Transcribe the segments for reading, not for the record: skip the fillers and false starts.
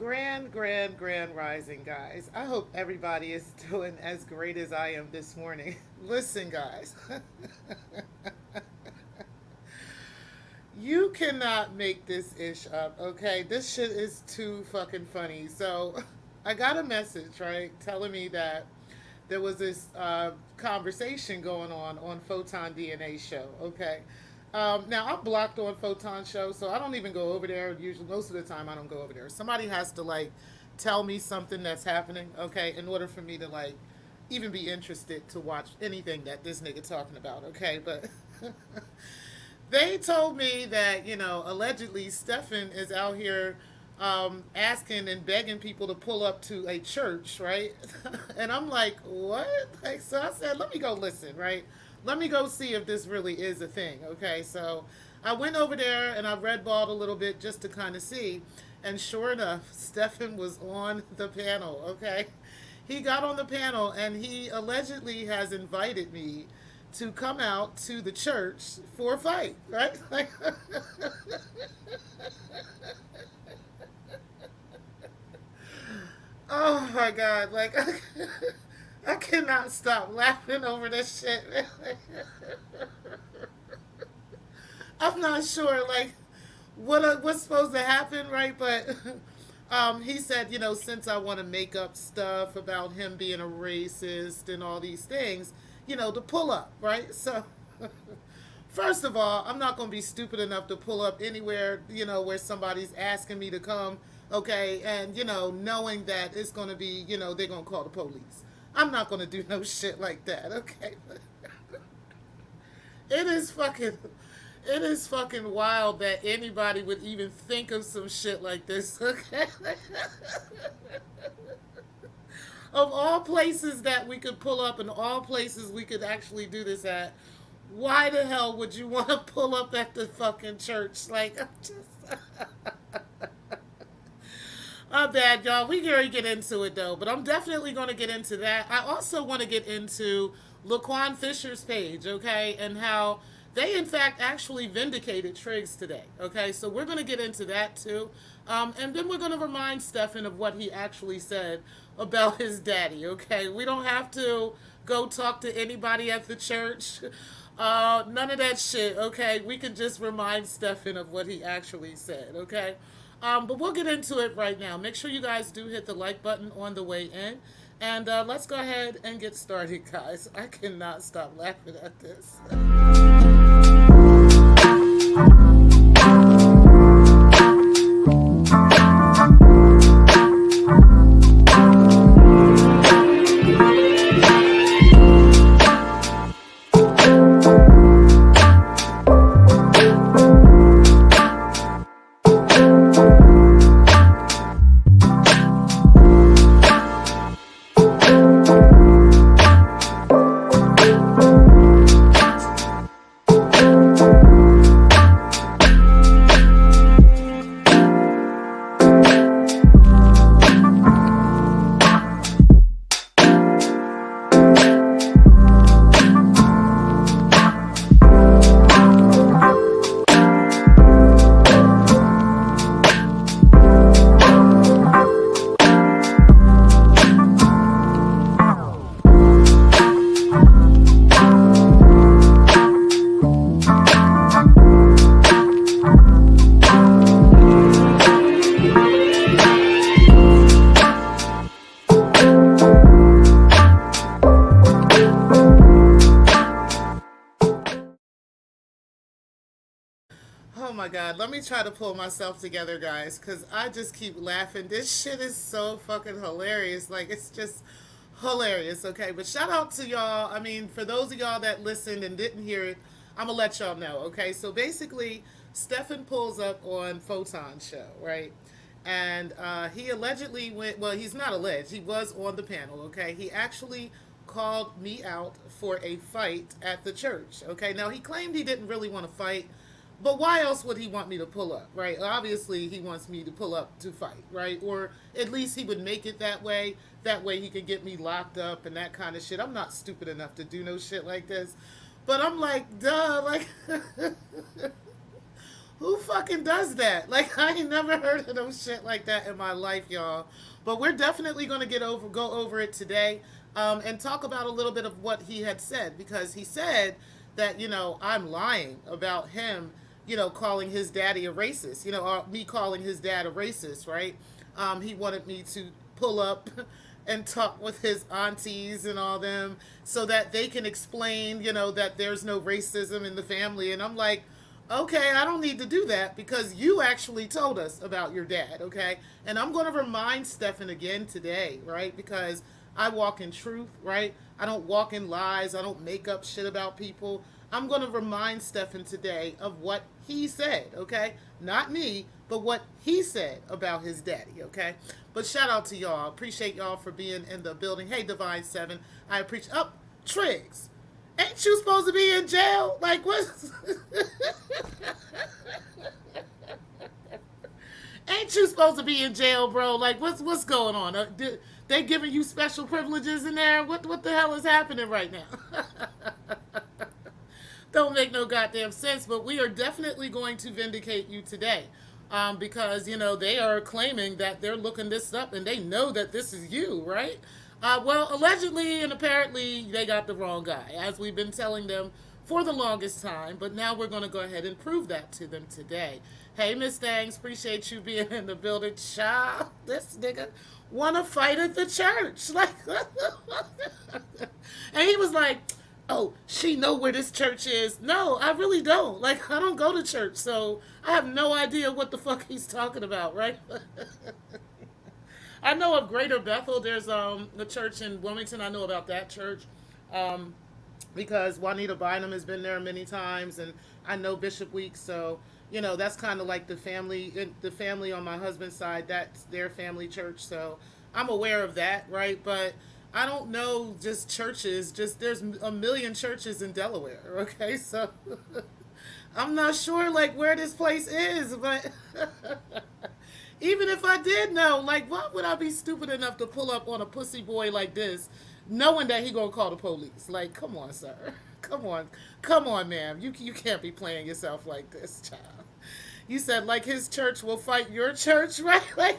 Grand rising, guys. I hope everybody is doing as great as I am this morning. Listen, guys, you cannot make this ish up, okay? This shit is too fucking funny. So, I got a message, right, telling me that there was this conversation going on Photon DNA show, okay? Now I'm blocked on Photon show, so I don't even go over there. Usually, most of the time, I don't go over there. Somebody has to like tell me something that's happening, okay, in order for me to like even be interested to watch anything that this nigga talking about, okay? But they told me that allegedly Stefan is out here asking and begging people to pull up to a church, right? And I'm like, what? Like, so I said, let me go listen, right? Let me go see if this really is a thing, okay? So I went over there and I redballed a little bit just to kind of see. And sure enough, Stefan was on the panel, okay? He got on the panel and he allegedly has invited me to come out to the church for a fight, right? Like, oh my God, like, I cannot stop laughing over this shit. I'm not sure, like, what's supposed to happen, right? But he said, since I want to make up stuff about him being a racist and all these things, to pull up, right? So, first of all, I'm not going to be stupid enough to pull up anywhere, where somebody's asking me to come, okay? And, knowing that it's going to be, they're going to call the police. I'm not going to do no shit like that, okay? It is fucking it is fucking wild that anybody would even think of some shit like this, okay? Of all places that we could pull up and all places we could actually do this at, why the hell would you want to pull up at the fucking church? Like, I'm just... I'm bad, y'all. We can get into it, though. But I'm definitely going to get into that. I also want to get into Laquan Fisher's page, okay? And how they, in fact, actually vindicated Triggs today, okay? So we're going to get into that, too. And then we're going to remind Stefan of what he actually said about his daddy, okay? We don't have to go talk to anybody at the church. None of that shit, okay? We can just remind Stefan of what he actually said, okay? But we'll get into it right now. Make sure you guys do hit the like button on the way in. And let's go ahead and get started, guys. I cannot stop laughing at this. Oh my God, let me try to pull myself together, guys, because I just keep laughing. This shit is so fucking hilarious. Like, it's just hilarious, okay? But shout out to y'all. I mean, for those of y'all that listened and didn't hear it, I'm gonna let y'all know, okay? So basically, Stefan pulls up on Photon show, right? And he allegedly went, well, he's not alleged, he was on the panel, okay? He actually called me out for a fight at the church, okay? Now, he claimed he didn't really want to fight. But why else would he want me to pull up, right? Obviously, he wants me to pull up to fight, right? Or at least he would make it that way. That way he could get me locked up and that kind of shit. I'm not stupid enough to do no shit like this. But I'm like, duh, like... Who fucking does that? Like, I ain't never heard of no shit like that in my life, y'all. But we're definitely going to go over it today, and talk about a little bit of what he had said, because he said that, I'm lying about him, calling his daddy a racist, or me calling his dad a racist, right? He wanted me to pull up and talk with his aunties and all them so that they can explain, that there's no racism in the family. And I'm like, okay, I don't need to do that because you actually told us about your dad, okay? And I'm going to remind Stefan again today, right? Because I walk in truth, right? I don't walk in lies. I don't make up shit about people. I'm going to remind Stefan today of what he said, okay? Not me, but what he said about his daddy, okay? But shout out to y'all. Appreciate y'all for being in the building. Hey, Divine 7. I appreciate... Oh, Triggs. Ain't you supposed to be in jail? Like, what? Ain't you supposed to be in jail, bro? Like, what's going on? They giving you special privileges in there? What the hell is happening right now? Don't make no goddamn sense, but we are definitely going to vindicate you today. Because, they are claiming that they're looking this up and they know that this is you, right? Well, allegedly and apparently they got the wrong guy, as we've been telling them for the longest time, but now we're going to go ahead and prove that to them today. Hey, Miss Thangs, appreciate you being in the building. Child, this nigga want to fight at the church. Like, and he was like, oh, she know where this church is. No, I really don't. Like, I don't go to church, so I have no idea what the fuck he's talking about, right? I know of Greater Bethel. There's a church in Wilmington. I know about that church, because Juanita Bynum has been there many times, and I know Bishop Weeks. So that's kind of like the family on my husband's side. That's their family church. So I'm aware of that, right? But I don't know just churches. Just there's a million churches in Delaware. Okay, so I'm not sure like where this place is, but. Even if I did know, like, why would I be stupid enough to pull up on a pussy boy like this, knowing that he gonna call the police? Like, come on, sir. Come on, ma'am. You can't be playing yourself like this, child. You said like his church will fight your church, right? Like,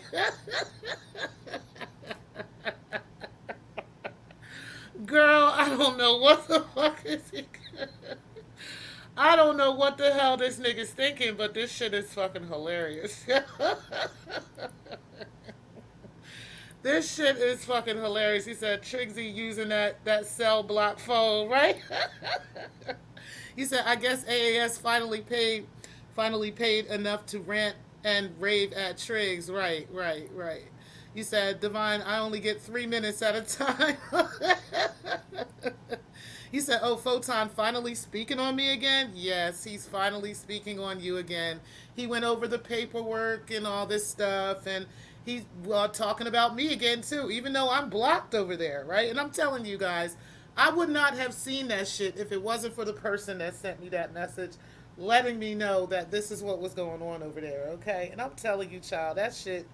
girl, I don't know what the fuck is he. I don't know what the hell this nigga's thinking, but this shit is fucking hilarious. This shit is fucking hilarious. He said Triggsy using that cell block phone, right? He said, I guess AAS finally paid enough to rant and rave at Triggs. Right. You said, Divine, I only get 3 minutes at a time. He said, oh, Photon finally speaking on me again? Yes, he's finally speaking on you again. He went over the paperwork and all this stuff, and he's talking about me again, too, even though I'm blocked over there, right? And I'm telling you guys, I would not have seen that shit if it wasn't for the person that sent me that message letting me know that this is what was going on over there, okay? And I'm telling you, child, that shit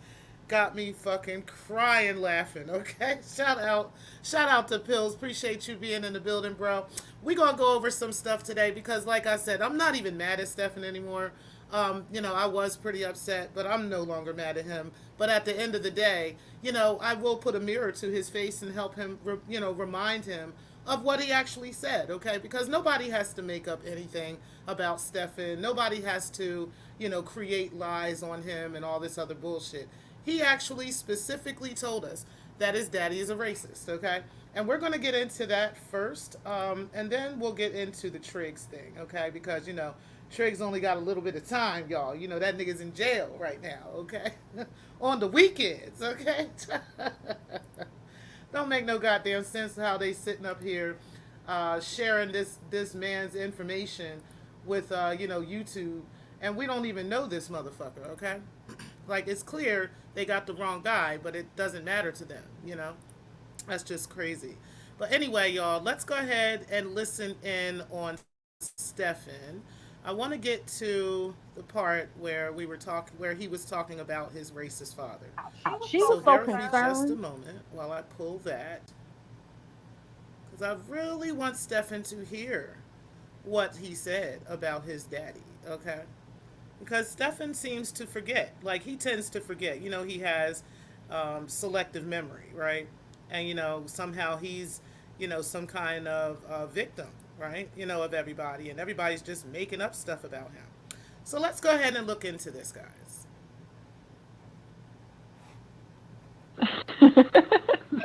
got me fucking crying laughing, okay? Shout out to Pills. Appreciate you being in the building, bro. We gonna go over some stuff today because, like I said, I'm not even mad at Stefan anymore. I was pretty upset, but I'm no longer mad at him. But at the end of the day, I will put a mirror to his face and help him, remind him of what he actually said, okay? Because nobody has to make up anything about Stefan. Nobody has to, create lies on him and all this other bullshit. He actually specifically told us that his daddy is a racist, okay? And we're going to get into that first, and then we'll get into the Triggs thing, okay? Because, Triggs only got a little bit of time, y'all. That nigga's in jail right now, okay? On the weekends, okay? Don't make no goddamn sense how they sitting up here sharing this man's information with, YouTube, and we don't even know this motherfucker, okay? Like, it's clear they got the wrong guy, but it doesn't matter to them, That's just crazy. But anyway, y'all, let's go ahead and listen in on Stefan. I want to get to the part where where he was talking about his racist father. She was so bear with me concerned. just a moment while I pull that, because I really want Stefan to hear what he said about his daddy, okay? because Stefan seems to forget. Like he tends to forget. You know, he has selective memory, right? And you know, somehow he's some kind of victim, right? You know, of everybody, and everybody's just making up stuff about him. So let's go ahead and look into this, guys.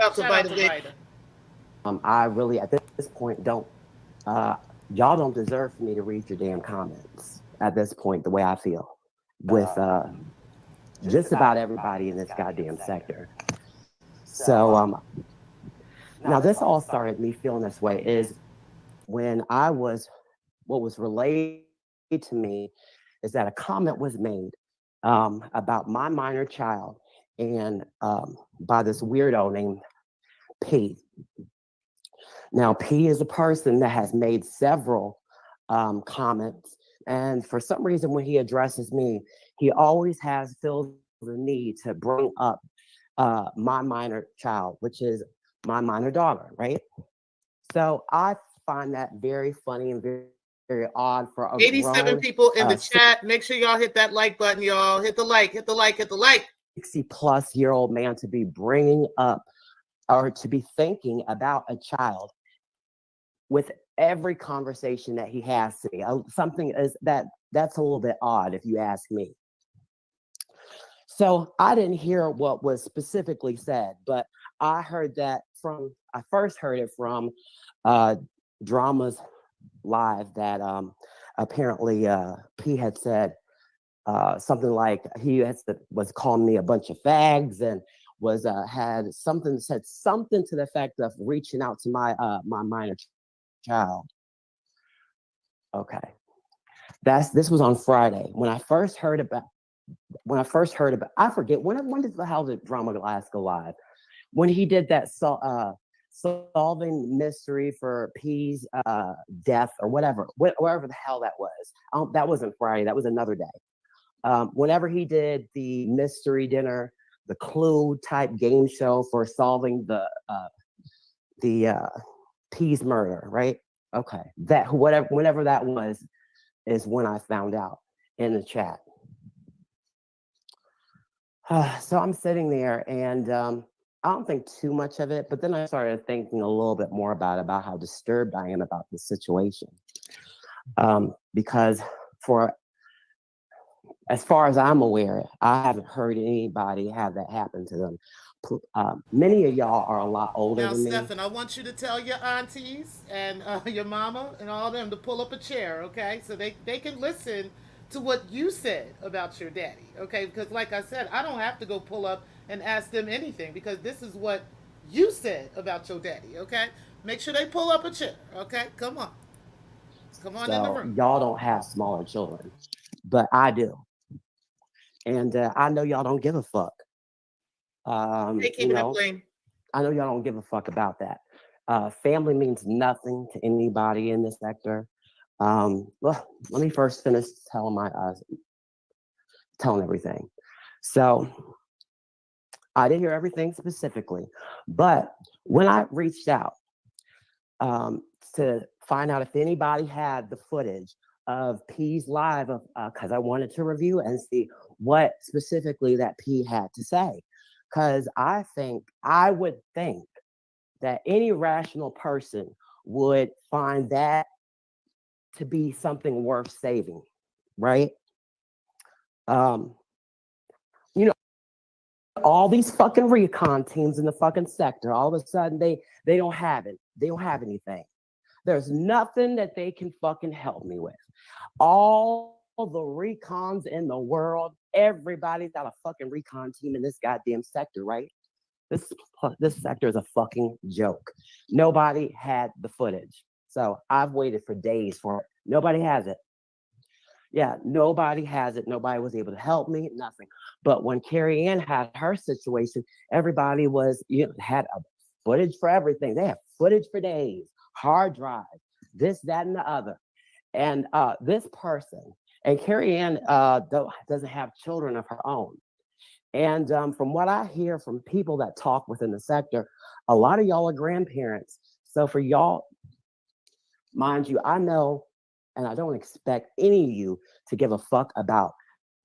Out to Shout out Vita to Veda. Vida. I really, at this point, don't. Uh, y'all don't deserve for me to read your damn comments at this point. The way I feel with just about everybody in this goddamn sector. So now this all started me feeling this way is when I was what was relayed to me is that a comment was made about my minor child and by this weirdo named P. Now, P is a person that has made several comments, and for some reason, when he addresses me, he always has feels the need to bring up my minor child, which is my minor daughter, right? So I find that very funny and very odd for a grown 87 people in the chat. Make sure y'all hit that like button, y'all. Hit the like, hit the like, hit the like. 60-plus-year-old man to be bringing up or to be thinking about a child with every conversation that he has to me. Something is that's a little bit odd if you ask me. So I didn't hear what was specifically said, but I first heard it from uh, Dramas Live that apparently P had said something like was calling me a bunch of fags and was had something said something to the effect of reaching out to my minor child. Okay, this was on Friday I forget when did the hell did Drama Glass go live? When he did that solving mystery for P's death or wherever the hell that was. That wasn't Friday. That was another day. Whenever he did the mystery dinner, the clue type game show for solving the P's murder, right? Okay, that whenever that was is when I found out in the chat. So I'm sitting there and I don't think too much of it, but then I started thinking a little bit more about how disturbed I am about the situation. Because for as far as I'm aware, I haven't heard anybody have that happen to them. Many of y'all are a lot older Now, than me. Stefan, I want you to tell your aunties and your mama and all of them to pull up a chair, okay? So they can listen to what you said about your daddy, okay? Because, like I said, I don't have to go pull up and ask them anything because this is what you said about your daddy, okay? Make sure they pull up a chair, okay? Come on. Come on in the So room. y'all don't have smaller children, but I do. And I know y'all don't give a fuck. They You keeping it know, plain. I know y'all don't give a fuck about that. Family means nothing to anybody in this sector. Well, let me first finish telling everything. So I didn't hear everything specifically, but when I reached out um, to find out if anybody had the footage of P's live, because I wanted to review it and see what specifically that P had to say, because I would think that any rational person would find that to be something worth saving, right? Um, you know, all these fucking recon teams in the fucking sector, all of a sudden they don't have it. They don't have anything. There's nothing that they can fucking help me with. All the recons in the world, everybody's got a fucking recon team in this goddamn sector, right? This this sector is a fucking joke. Nobody had the footage. So I've waited for days for it. Nobody has it. Yeah, nobody has it. Nobody was able to help me, nothing. But when Carrie Ann had her situation, everybody had a footage for everything. They had footage for days, hard drive, this, that, and the other. And this person, and Carrie Ann doesn't have children of her own. And from what I hear from people that talk within the sector, a lot of y'all are grandparents. So for y'all, mind you, I know, and I don't expect any of you to give a fuck about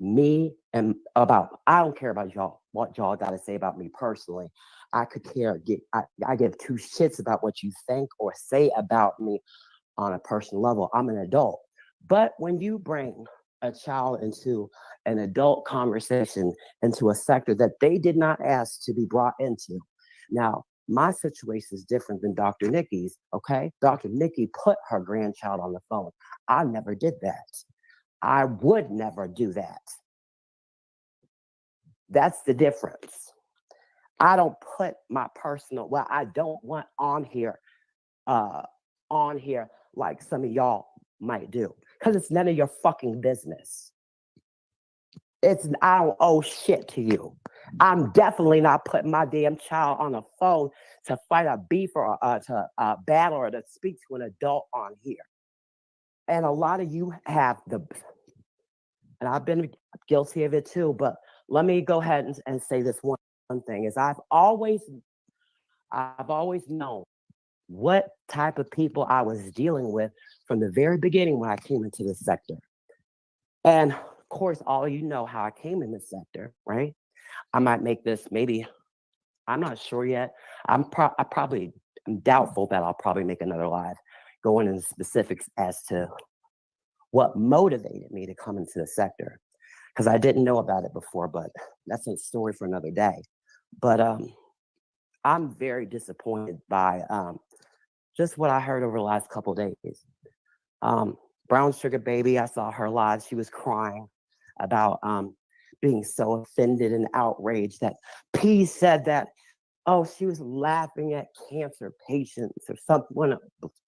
me and about, I don't care about y'all, what y'all got to say about me personally. I could care, I give two shits about what you think or say about me on a personal level. I'm an adult. But when you bring a child into an adult conversation, into a sector that they did not ask to be brought into. Now, my situation is different than Dr. Nikki's, okay? Dr. Nikki put her grandchild on the phone. I never did that. I would never do that. That's the difference. I don't put my personal, well, I don't want on here like some of y'all might do, because it's none of your fucking business. I don't owe shit to you. I'm definitely not putting my damn child on a phone to fight a beef or to battle or to speak to an adult on here. And a lot of you have and I've been guilty of it too, but let me go ahead and say this one thing is I've always known what type of people I was dealing with from the very beginning when I came into this sector. And of course, all of you know how I came in this sector, right? I might make this, maybe, I'm not sure yet. I'm doubtful that I'll probably make another live going into specifics as to what motivated me to come into the sector, because I didn't know about it before, but that's a story for another day. But I'm very disappointed by just what I heard over the last couple of days. Brown Sugar Baby, I saw her live. She was crying about being so offended and outraged that P said that, oh, she was laughing at cancer patients or something,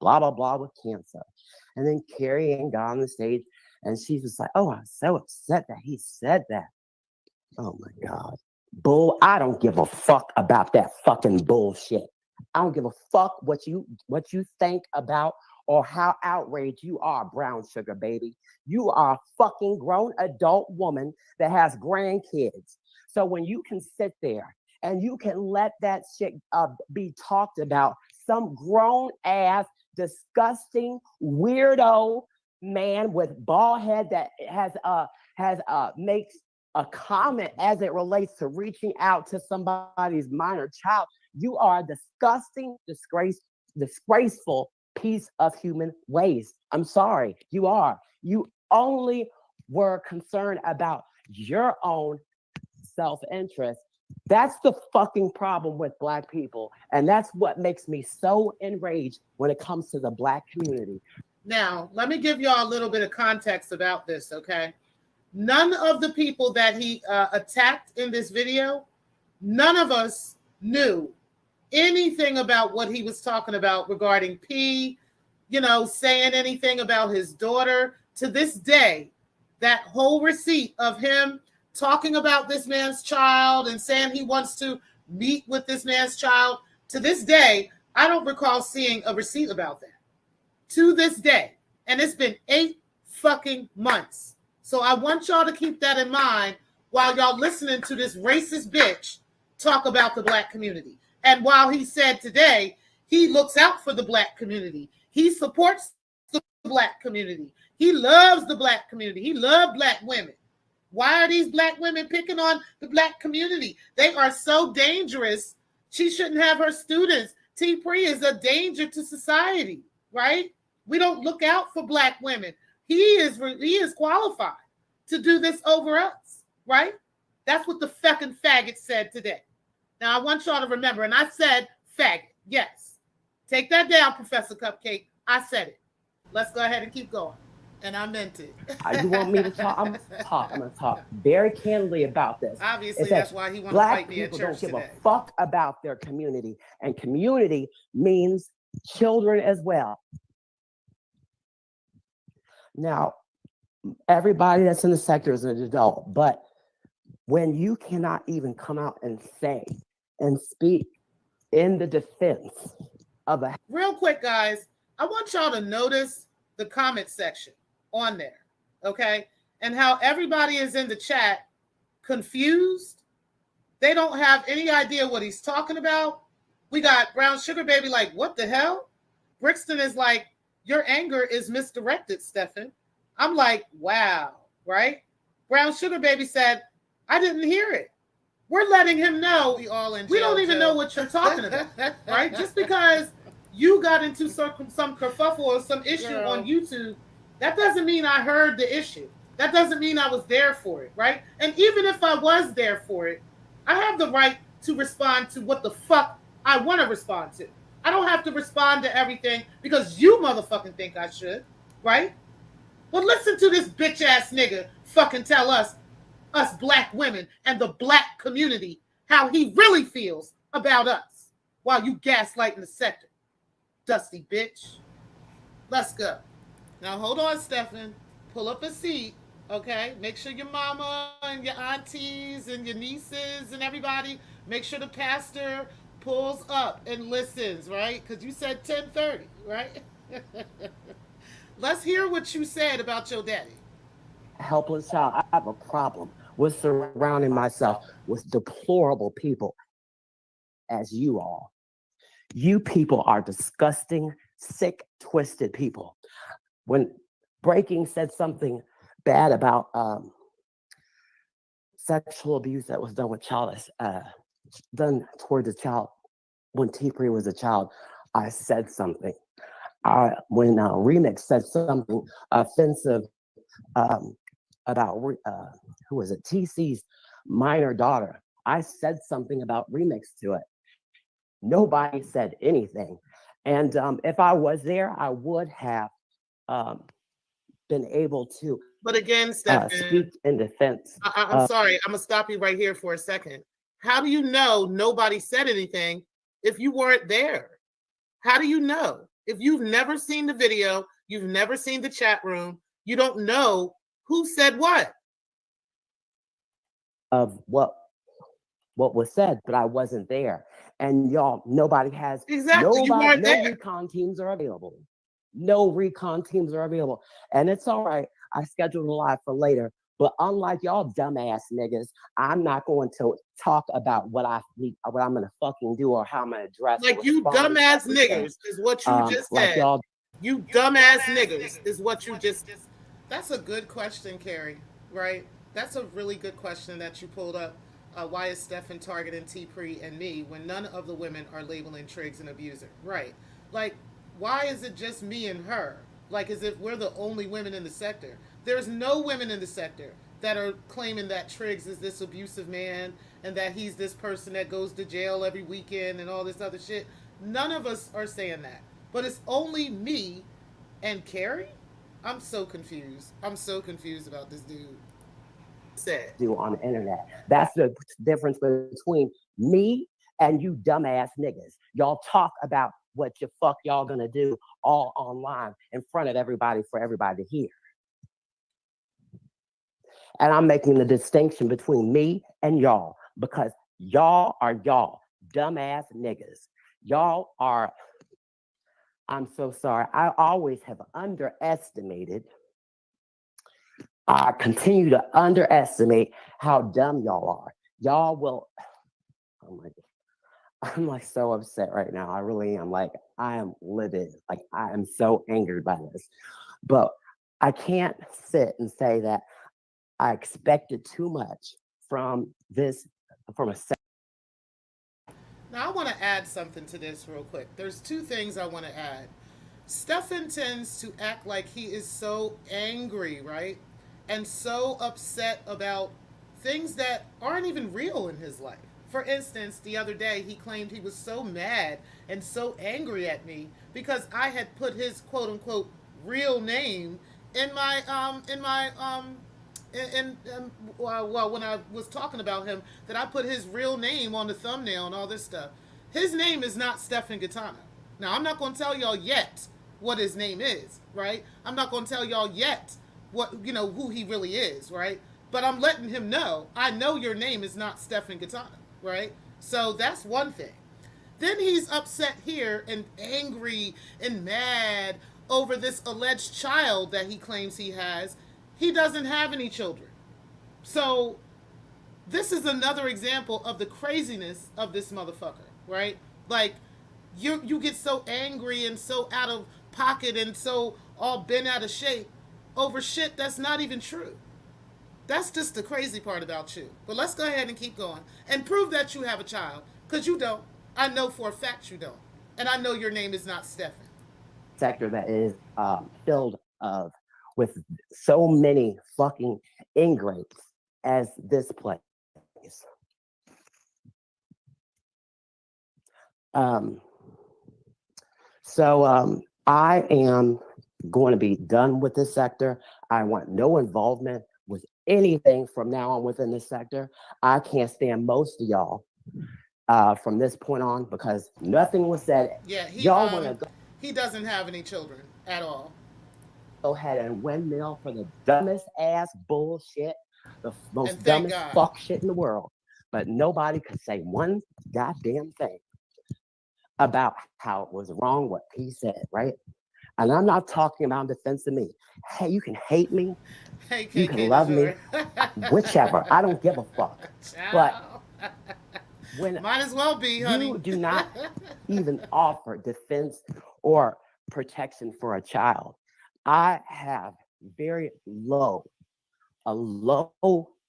blah, blah, blah with cancer. And then Carrie Ann got on the stage and she was like, oh, I'm so upset that he said that. Oh my God. I don't give a fuck about that fucking bullshit. I don't give a fuck what you think about or how outraged you are, Brown Sugar Baby. You are a fucking grown adult woman that has grandkids. So when you can sit there and you can let that shit be talked about, some grown ass, disgusting, weirdo man with bald head that makes a comment as it relates to reaching out to somebody's minor child, you are a disgusting, disgraceful piece of human waste. I'm sorry, you are. You only were concerned about your own self-interest. That's the fucking problem with Black people. And that's what makes me so enraged when it comes to the Black community. Now, let me give y'all a little bit of context about this, okay? None of the people that he attacked in this video, none of us knew anything about what he was talking about regarding P, saying anything about his daughter. To this day, that whole receipt of him talking about this man's child and saying he wants to meet with this man's child, to this day, I don't recall seeing a receipt about that. To this day. And it's been 8 fucking months. So I want y'all to keep that in mind while y'all listening to this racist bitch talk about the Black community. And while he said today, he looks out for the Black community. He supports the Black community. He loves the Black community. He loves Black women. Why are these Black women picking on the Black community? They are so dangerous. She shouldn't have her students. Tpri is a danger to society, right? We don't look out for Black women. He is qualified to do this over us, right? That's what the fucking faggot said today. Now, I want y'all to remember, and I said faggot, yes. Take that down, Professor Cupcake. I said it. Let's go ahead and keep going. And I meant it. You want me to talk? I'm going to talk very candidly about this. Obviously, that's why he wanted to fight me at church today. Black people don't give a fuck about their community. And community means children as well. Now, everybody that's in the sector is an adult, but when you cannot even come out and say and speak in the defense of a... Real quick, guys, I want y'all to notice the comment section on there, okay? And how everybody is in the chat confused. They don't have any idea what he's talking about. We got Brown Sugar Baby like, what the hell? Brixton is like, your anger is misdirected, Stefan. I'm like, wow, right? Brown Sugar Baby said, I didn't hear it. We're letting him know We all in we jail, don't even Joe. know what you're talking about, right? Just because you got into some kerfuffle or some issue Girl. on YouTube, that doesn't mean I heard the issue. That doesn't mean I was there for it, right? And even if I was there for it, I have the right to respond to what the fuck I want to respond to. I don't have to respond to everything because you motherfucking think I should, right? But listen to this bitch ass nigga fucking tell us black women and the black community how he really feels about us while you gaslighting the sector. Dusty bitch. Let's go. Now hold on, Stefan. Pull up a seat, okay? Make sure your mama and your aunties and your nieces and everybody, make sure the pastor pulls up and listens, right? Because you said 10:30, right? Let's hear what you said about your daddy. Helpless child. I have a problem with surrounding myself with deplorable people as you all. You people are disgusting, sick, twisted people. When Breaking said something bad about sexual abuse that was done with done toward the child when Tpri was a child, I said something. When Remix said something offensive about who was it? TC's minor daughter, I said something about Remix to it. Nobody said anything. And if I was there, I would have been able to But again, Stefan, speak in defense. I'm sorry. I'm going to stop you right here for a second. How do you know nobody said anything if you weren't there? How do you know? If you've never seen the video, you've never seen the chat room, you don't know who said what. Of what was said, but I wasn't there. And y'all, nobody has exactly. You weren't no there. recon teams are available. No recon teams are available. And it's all right. I scheduled a live for later. But unlike y'all dumbass niggas, I'm not going to talk about what I'm gonna fucking do or how I'm gonna dress. Like you dumbass niggers is what you just like said. y'all, you dumbass niggers is what you just. That's a good question, Carrie, right? That's a really good question that you pulled up. Why is Stefan targeting Tpri and me when none of the women are labeling Triggs an abuser? Right. Like, why is it just me and her? Like, as if we're the only women in the sector. There's no women in the sector that are claiming that Triggs is this abusive man and that he's this person that goes to jail every weekend and all this other shit. None of us are saying that. But it's only me and Carrie? I'm so confused. I'm so confused about this dude. Said. Do on the internet. That's the difference between me and you dumbass niggas. Y'all talk about what the fuck y'all gonna do all online in front of everybody for everybody to hear. And I'm making the distinction between me and y'all because y'all are y'all dumbass niggas. Y'all are, I'm so sorry. I always have underestimated. I continue to underestimate how dumb y'all are. Y'all will, oh my God. I'm like so upset right now. I really am. Like, I am livid. Like, I am so angered by this. But I can't sit and say that I expected too much from this, from a. Now, I want to add something to this real quick. There's two things I want to add. Stefan tends to act like he is so angry, right? And so upset about things that aren't even real in his life. For instance, the other day he claimed he was so mad and so angry at me because I had put his quote unquote real name in my well, when I was talking about him, that I put his real name on the thumbnail and all this stuff. His name is not Stefan Gaetano. Now, I'm not going to tell y'all yet what his name is, right? I'm not going to tell y'all yet what, who he really is, right? But I'm letting him know, I know your name is not Stefan Gaetano, right? So that's one thing. Then he's upset here and angry and mad over this alleged child that he claims he has. He doesn't have any children. So this is another example of the craziness of this motherfucker, right? Like, you get so angry and so out of pocket and so all bent out of shape over shit that's not even true. That's just the crazy part about you. But let's go ahead and keep going and prove that you have a child, because you don't. I know for a fact you don't, and I know your name is not Stefan. Sector that is filled of with so many fucking ingrates as this place. Um, so I am going to be done with this sector. I want no involvement with anything from now on within this sector. I can't stand most of y'all from this point on because nothing was said. Yeah, Y'all want to he doesn't have any children at all. go ahead and windmill for the dumbest ass bullshit, the most And thank dumbest God. fuck shit in the world. But nobody could say one goddamn thing about how it was wrong what he said, right? And I'm not talking about defense of me. Hey, you can hate me, Hey, you can KK love me, DeJour. whichever. I don't give a fuck. But when might as well be, honey. you do not even offer defense or protection for a child, I have a low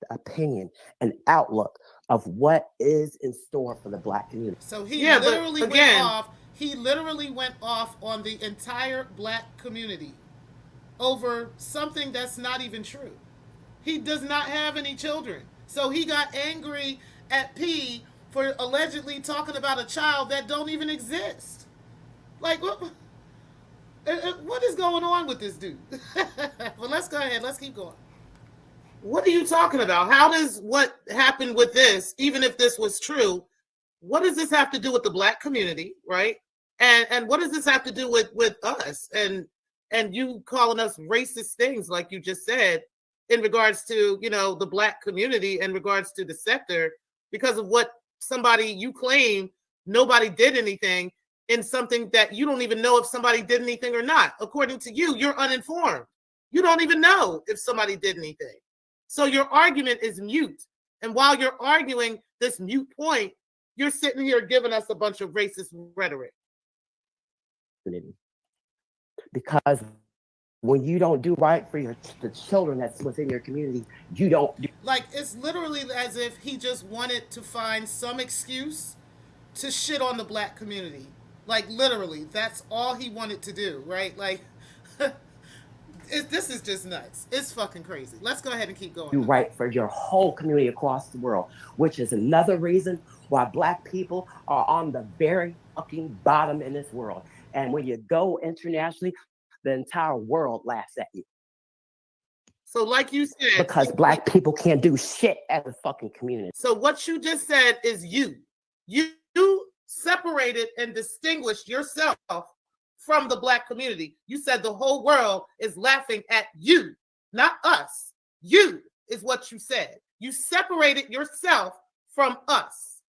opinion and outlook of what is in store for the Black community. So he Yeah, but literally went again, off. He literally went off on the entire Black community over something that's not even true. He does not have any children. So he got angry at P for allegedly talking about a child that don't even exist. Like, what is going on with this dude? Well, let's go ahead. Let's keep going. what are you talking about? How does what happened with this, even if this was true, what does this have to do with the Black community, right? And what does this have to do with us and you calling us racist things like you just said in regards to, you know, the Black community in regards to the sector because of what somebody you claim nobody did anything in something that you don't even know if somebody did anything or not. According to you, you're uninformed. You don't even know if somebody did anything. So your argument is mute. And while you're arguing this mute point, you're sitting here giving us a bunch of racist rhetoric. Because when you don't do right for the children that's within your community, you don't do. Like, it's literally as if he just wanted to find some excuse to shit on the Black community. Like, literally, that's all he wanted to do, right? Like, this is just nuts. It's fucking crazy. Let's go ahead and keep going. Do right for your whole community across the world, which is another reason why Black people are on the very fucking bottom in this world. And when you go internationally, the entire world laughs at you. So like you said, because Black people can't do shit as a fucking community. So what you just said is you separated and distinguished yourself from the Black community. You said the whole world is laughing at you, not us. You is what you said. You separated yourself from us.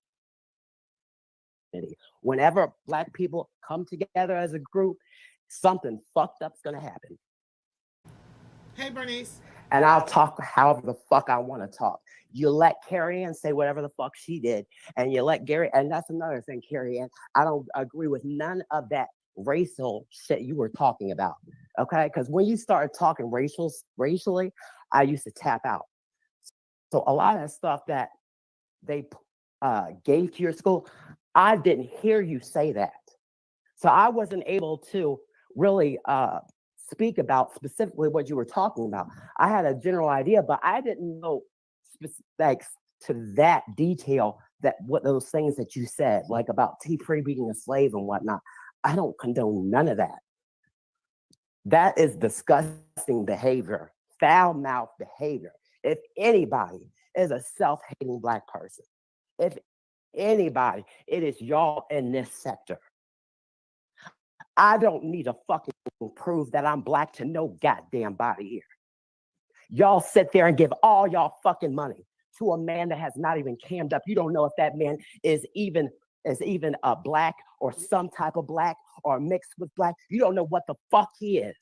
Whenever Black people come together as a group, something fucked up's gonna happen. Hey, Bernice. And I'll talk however the fuck I want to talk. You let Carrie Ann say whatever the fuck she did, and you let Gary, and that's another thing, Carrie Ann, I don't agree with none of that racial shit you were talking about, okay? Because when you started talking racially, I used to tap out. So a lot of that stuff that they gave to your school, I didn't hear you say that. So I wasn't able to really speak about specifically what you were talking about. I had a general idea, but I didn't know like to that detail that what those things that you said, like about Tpri being a slave and whatnot. I don't condone none of that. That is disgusting behavior, foul-mouthed behavior. If anybody is a self-hating Black person, if anybody, it is y'all in this sector. I don't need to fucking prove that I'm Black to no goddamn body here. Y'all sit there and give all y'all fucking money to a man that has not even cammed up. You don't know if that man is even a Black or some type of Black or mixed with Black. You don't know what the fuck he is.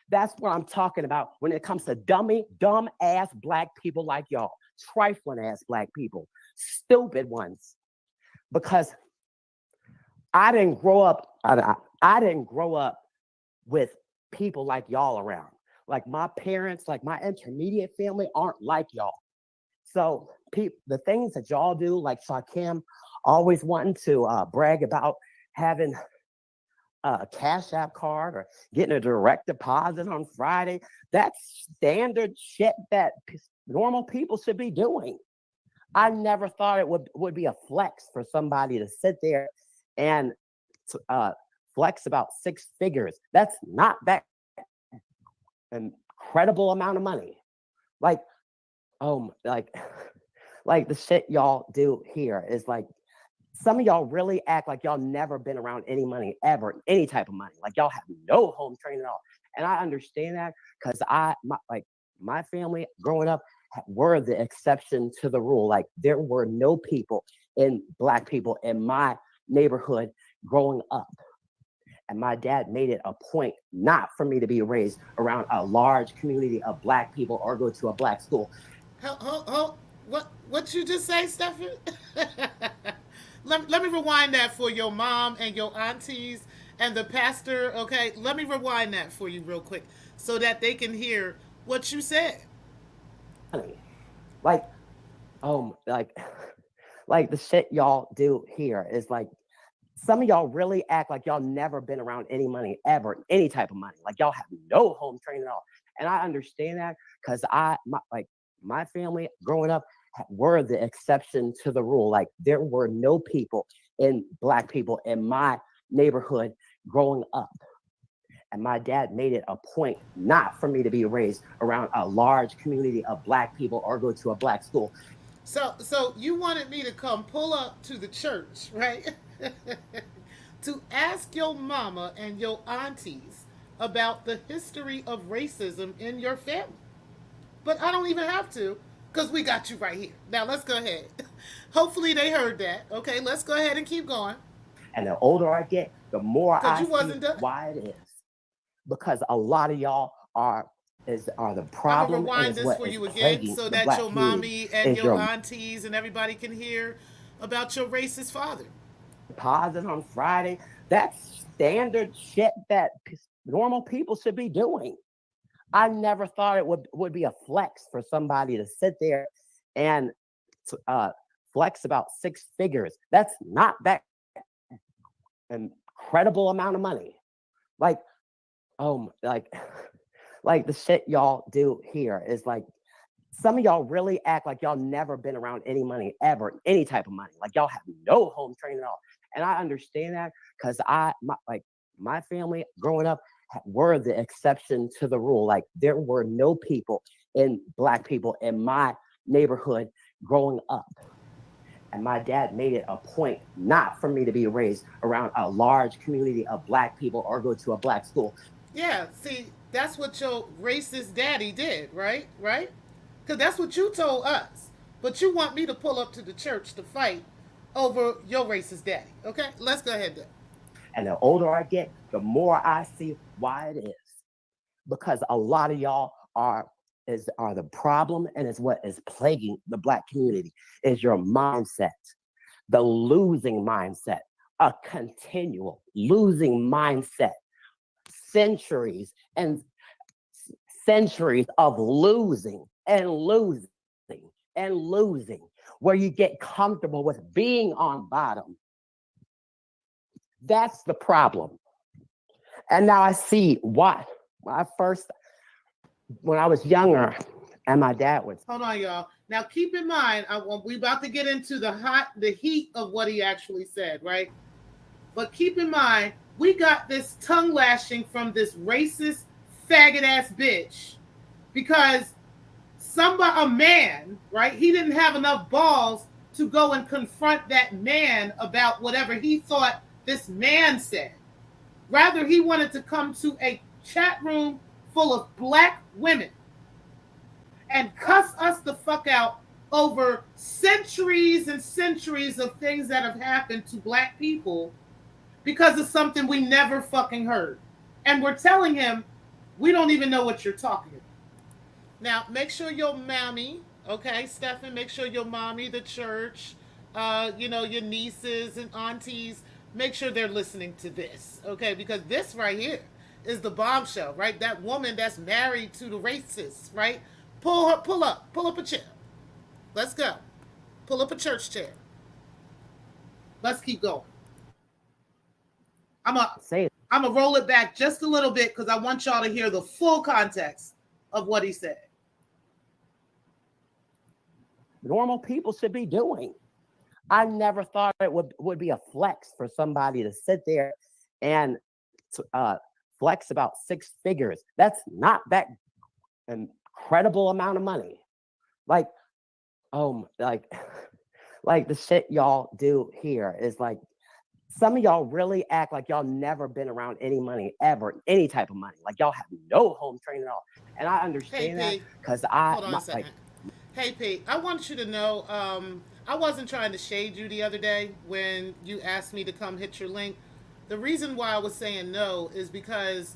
That's what I'm talking about when it comes to dumb ass Black people like y'all, trifling ass Black people, stupid ones. Because I didn't grow up with people like y'all around. like my parents, like my intermediate family aren't like y'all. So the things that y'all do, like Shakim, always wanting to brag about having a Cash App card or getting a direct deposit on Friday, that's standard shit that normal people should be doing. I never thought it would be a flex for somebody to sit there and uh, flex about six figures. That's not that incredible amount of money. Like, like, like the shit y'all do here is like some of y'all really act like y'all never been around any money ever, any type of money. Like y'all have no home training at all. And I understand that because my family growing up were the exception to the rule. Like there were no people in black people in my neighborhood growing up. And my dad made it a point not for me to be raised around a large community of black people or go to a black school. What you just say, Stefan? Let me rewind that for your mom and your aunties and the pastor. Okay, let me rewind that for you real quick so that they can hear what you said. Like, like, like the shit y'all do here is like some of y'all really act like y'all never been around any money ever, any type of money. Like y'all have no home training at all. And I understand that because my family growing up were the exception to the rule. Like there were no people in black people in my neighborhood growing up. And my dad made it a point not for me to be raised around a large community of black people or go to a black school. So you wanted me to come pull up to the church, right? To ask your mama and your aunties about the history of racism in your family. But I don't even have to because we got you right here. Now let's go ahead. Hopefully they heard that. Okay, let's go ahead and keep going. And the older I get, the more Because I you see wasn't done. why it is. Because a lot of y'all are the I'm gonna problem and rewind is this what for is you again plaguing so the that black your community mommy and is your your aunties and everybody can hear about your racist father. deposit on Friday. That's standard shit that normal people should be doing. I never thought it would be a flex for somebody to sit there and uh, flex about six figures. That's not that incredible amount of money. Like, like, like the shit y'all do here is like some of y'all really act like y'all never been around any money ever, any type of money. Like y'all have no home training at all. And I understand that because my family growing up were the exception to the rule. Like there were no people in black people in my neighborhood growing up. And my dad made it a point not for me to be raised around a large community of black people or go to a black school. Yeah, see, that's what your racist daddy did, right? Right? Because that's what you told us. But you want me to pull up to the church to fight over your racist daddy. Okay, let's go ahead then. And the older I get, the more I see why it is. Because a lot of y'all are the problem and is what is plaguing the black community is your mindset, the losing mindset, a continual losing mindset, centuries and centuries of losing and losing and losing, where you get comfortable with being on bottom. That's the problem. And now I see why. When I was younger, and my dad was. Hold on, y'all. Now keep in mind, we about to get into the heat of what he actually said, right? But keep in mind, we got this tongue lashing from this racist faggot ass bitch because a man, right? He didn't have enough balls to go and confront that man about whatever he thought this man said. Rather, he wanted to come to a chat room full of black women and cuss us the fuck out over centuries and centuries of things that have happened to black people because of something we never fucking heard. And we're telling him, we don't even know what you're talking about. Now, make sure your mommy, okay, Stefan, make sure your mommy, the church, your nieces and aunties, make sure they're listening to this, okay? Because this right here, is the bombshell, right? That woman that's married to the racist, right? Pull up a chair. Let's go. Pull up a church chair. Let's keep going. I'm a Say it. I'm gonna roll it back just a little bit because I want y'all to hear the full context of what he said. Normal people should be doing. I never thought it would be a flex for somebody to sit there and flex about 6 figures. That's not that incredible amount of money. Like, like, like the shit y'all do here is like, some of y'all really act like y'all never been around any money ever, any type of money. Like y'all have no home training at all. And I Hey, understand that P. because Hold on a second. Hey, P. I want you to know I wasn't trying to shade you the other day when you asked me to come hit your link. The reason why I was saying no is because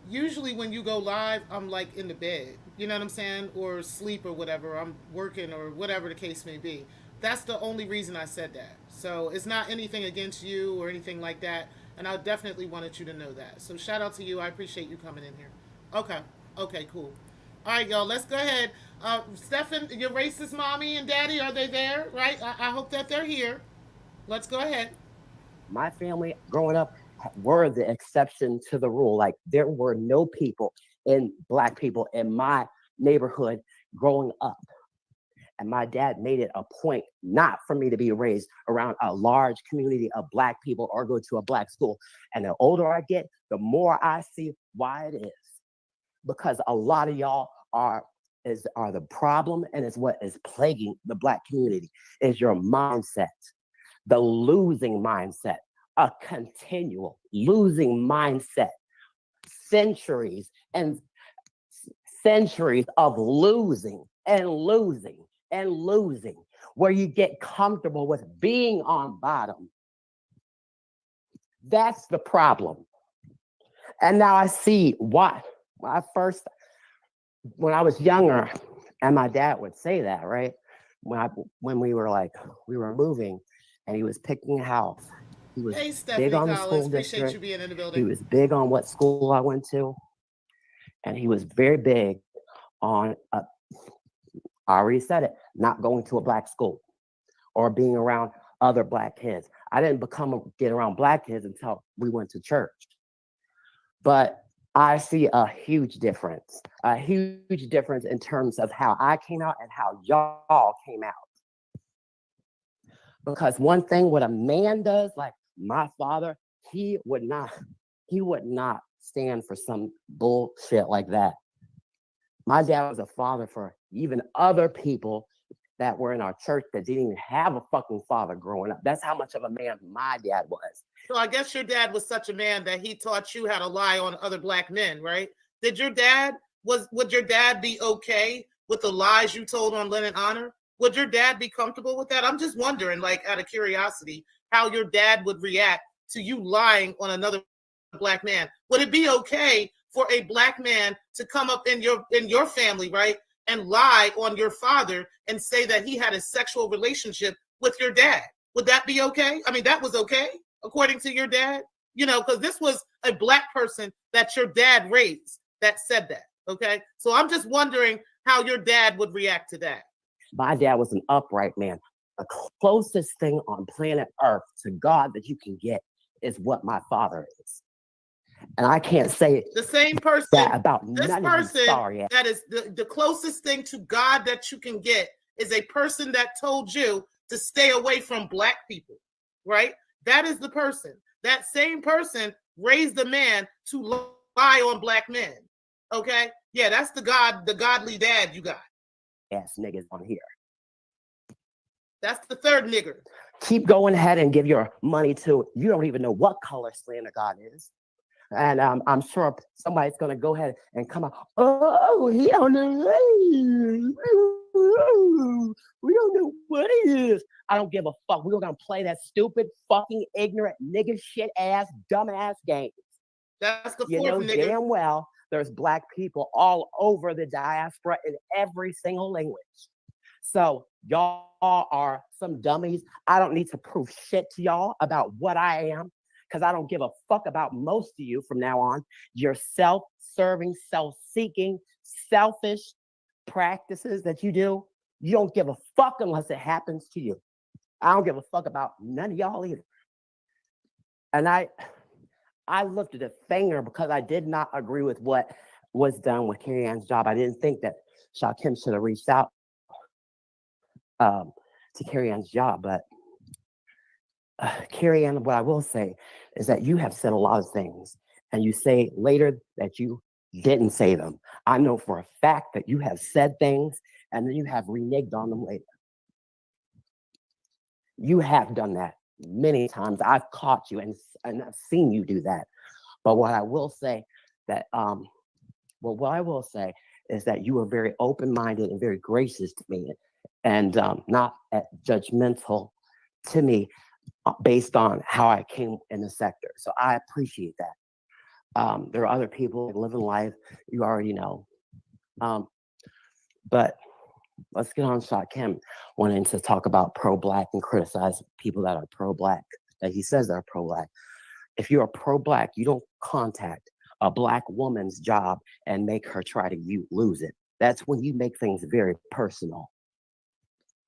usually when you go live, I'm like in the bed. You know what I'm saying? Or sleep or whatever. I'm working or whatever the case may be. That's the only reason I said that. So it's not anything against you or anything like that. And I definitely wanted you to know that. So shout out to you. I appreciate you coming in here. Okay. Okay, cool. All right, y'all. Let's go ahead. Stefan, your racist mommy and daddy, are they there? Right? I hope that they're here. Let's go ahead. my family growing up were the exception to the rule. Like there were no people in black people in my neighborhood growing up. And my dad made it a point not for me to be raised around a large community of black people or go to a black school. And the older I get, the more I see why it is. Because a lot of y'all are the problem and is what is plaguing the black community is your mindset, the losing mindset, a continual losing mindset, centuries and centuries of losing and losing and losing, where you get comfortable with being on bottom. That's the problem. And now I see why. When I was younger, and my dad would say that, right? When we were moving, and he was picking a house. He was Hey, big Stephanie on the Collins. school Appreciate district. you being in the He building. was big on what school I went to, and he was very big on I already said it, not going to a black school or being around other black kids. I didn't get around black kids until we went to church. But I see a huge difference in terms of how I came out and how y'all came out. Because one thing what a man does, like my father, he would not stand for some bullshit like that. My dad was a father for even other people that were in our church that didn't even have a fucking father growing up. That's how much of a man my dad was. So I guess your dad was such a man that he taught you how to lie on other black men, right? Would your dad be okay with the lies you told on Lynn and Honor? Would your dad be comfortable with that? I'm just wondering, like out of curiosity, how your dad would react to you lying on another black man. Would it be okay for a black man to come up in your family, right, and lie on your father and say that he had a sexual relationship with your dad? Would that be okay? I mean, that was okay according to your dad, because this was a black person that your dad raised that said that. Okay, so I'm just wondering how your dad would react to that. My dad was an upright man. The closest thing on planet Earth to God that you can get is what my father is. And I can't say the same person that about this none person of you sorry. that is the closest thing to God that you can get is a person that told you to stay away from black people, right? That is the person. That same person raised a man to lie on black men. Okay? Yeah, that's the godly dad you got. Ass niggas on here. That's the third nigger. Keep going ahead and give your money to, you don't even know what color slander God is. And I'm sure somebody's going to go ahead and come out, oh, he don't know. We don't know what it is. I don't give a fuck. We're going to play that stupid, fucking, ignorant, nigga shit ass, dumb ass game. That's the fourth You know nigger. damn well there's black people all over the diaspora in every single language. So y'all are some dummies. I don't need to prove shit to y'all about what I am, because I don't give a fuck about most of you from now on. Your self-serving, self-seeking, selfish practices that you do, you don't give a fuck unless it happens to you. I don't give a fuck about none of y'all either. And I lifted a finger because I did not agree with what was done with Carrie Ann's job. I didn't think that Shakim should have reached out to Carrie Ann's job. But Carrie Ann, what I will say is that you have said a lot of things, and you say later that you didn't say them. I know for a fact that you have said things, and then you have reneged on them later. You have done that many times. I've caught you and I've seen you do that. But what I will say that, what I will say is that you are very open-minded and very gracious to me, and not judgmental to me based on how I came in the sector. So I appreciate that. There are other people living life, you already know. But let's get on Shakim wanting to talk about pro-Black and criticize people that are pro-Black, that he says are pro-Black. If you're pro-Black, you don't contact a Black woman's job and make her try to lose it. That's when you make things very personal.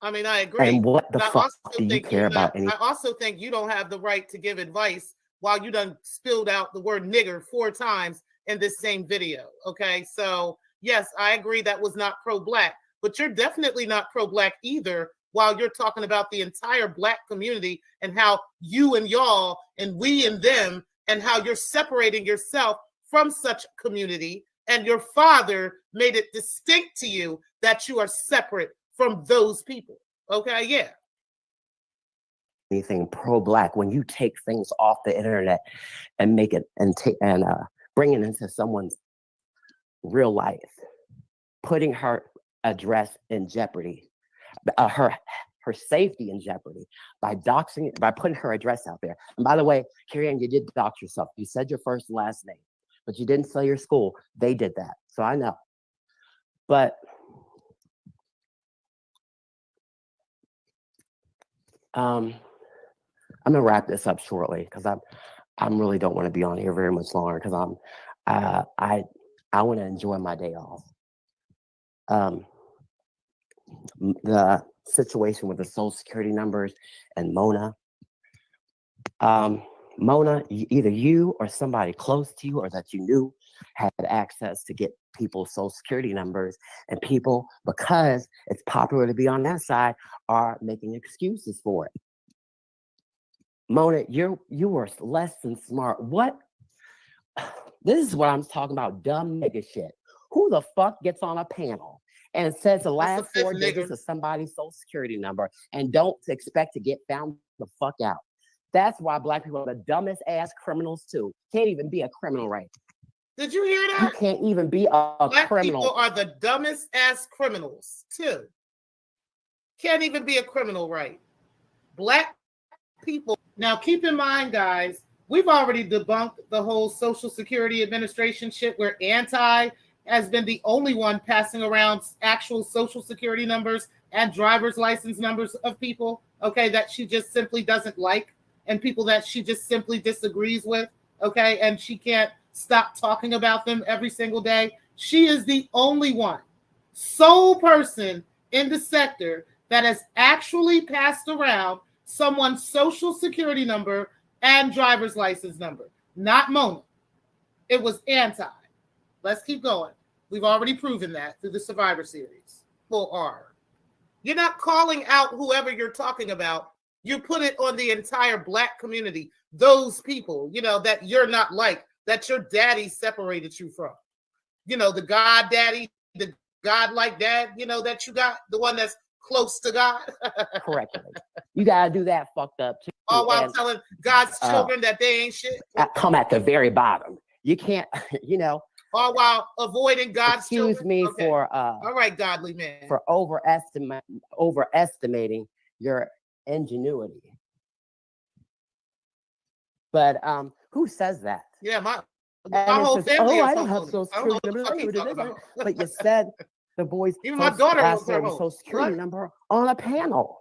I mean, I agree. And what the fuck do you care about? I also think you don't have the right to give advice while you done spilled out the word nigger 4 times in this same video. Okay, so yes, I agree that was not pro-Black, but you're definitely not pro-Black either while you're talking about the entire Black community and how you and y'all and we and them and how you're separating yourself from such community, and your father made it distinct to you that you are separate from those people. Okay, yeah. Anything pro-Black when you take things off the internet and make it and bring it into someone's real life, putting her address in jeopardy, her safety in jeopardy by doxing, by putting her address out there. And by the way, Carrie Ann, you did dox yourself. You said your first and last name, but you didn't say your school. They did that, so I know. But I'm gonna wrap this up shortly because I really don't want to be on here very much longer because I want to enjoy my day off. The situation with the Social Security numbers and Mona. Mona, either you or somebody close to you or that you knew had access to get people's Social Security numbers, and people, because it's popular to be on that side, are making excuses for it. Mona, you were less than smart. What? This is what I'm talking about, dumb nigga shit. Who the fuck gets on a panel and says the last 4 digits of somebody's Social Security number and don't expect to get found the fuck out? That's why Black people are the dumbest ass criminals too. Can't even be a criminal, right? Did you hear that? You can't even be a Black criminal. People are the dumbest ass criminals too. Can't even be a criminal, right? Black people. Now, keep in mind, guys, we've already debunked the whole Social Security Administration shit where anti has been the only one passing around actual Social Security numbers and driver's license numbers of people, okay, that she just simply doesn't like, and people that she just simply disagrees with, okay, and she can't stop talking about them every single day. She is the only one, sole person in the sector that has actually passed around someone's Social Security number and driver's license number. Not Mona. It was anti. Let's keep going. We've already proven that through the Survivor Series. Full R. You're not calling out whoever you're talking about. You put it on the entire Black community. Those people, that you're not like, that your daddy separated you from. The God daddy, the God-like dad, that you got, the one that's close to God. Correctly. You got to do that fucked up too. All while telling God's children that they ain't shit. Come at the very bottom. You can't, All while avoiding God's children. Excuse me for all right, godly man. For overestimating your ingenuity. But who says that? Yeah, my whole family. I don't have Social Security number. But you said the boys even my daughter asked their Social Security number on a panel.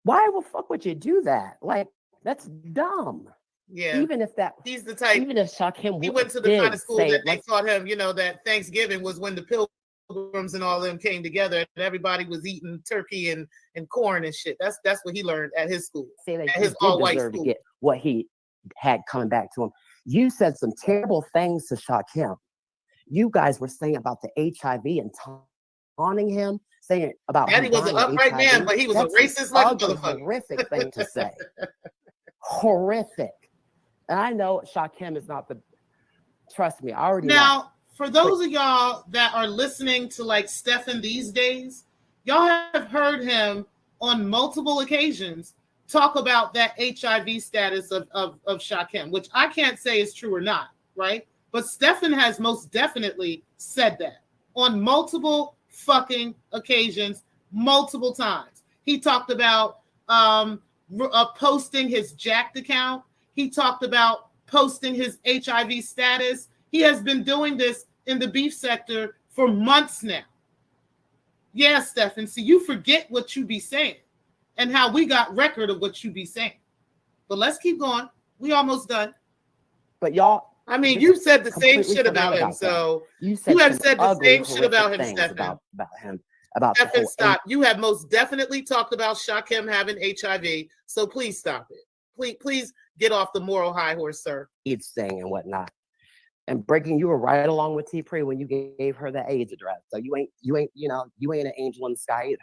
Why the fuck would you do that? Like, That's dumb. Yeah. Even if that, He's the type. even if Shakim He went to the did kind of school say, that they let's, taught him, that Thanksgiving was when the Pilgrims and all of them came together and everybody was eating turkey and corn and shit. That's what he learned at his school, say that at he his did all-white deserve to school. get what he had coming back to him. You said some terrible things to Shakim. You guys were saying about the HIV and taunting him, saying about Daddy him was an dying of upright HIV. man, but he was That's a racist like a ugly, motherfucker. horrific thing to say. Horrific. And I know Shakim is not the, trust me, I already know. Now, for those of y'all that are listening to like Stefan these days, y'all have heard him on multiple occasions talk about that HIV status of Shakim, which I can't say is true or not, right? But Stefan has most definitely said that on multiple fucking occasions, multiple times. He talked about posting his jacked account. He talked about posting his HIV status. He has been doing this in the beef sector for months now. Yeah, Stefan, see, you forget what you be saying and how we got record of what you be saying. But let's keep going. We almost done. But y'all, I mean, you said the same shit forgot about him, that. so you have some said the ugly, same shit about him, things Stefan. About him. About the Stefan, whole stop. You have most definitely talked about Shakim having HIV, so please stop it. Please get off the moral high horse, sir. AIDS thing and whatnot. And Breaking, you were right along with Tpri when you gave her the AIDS address. So you ain't an angel in the sky either.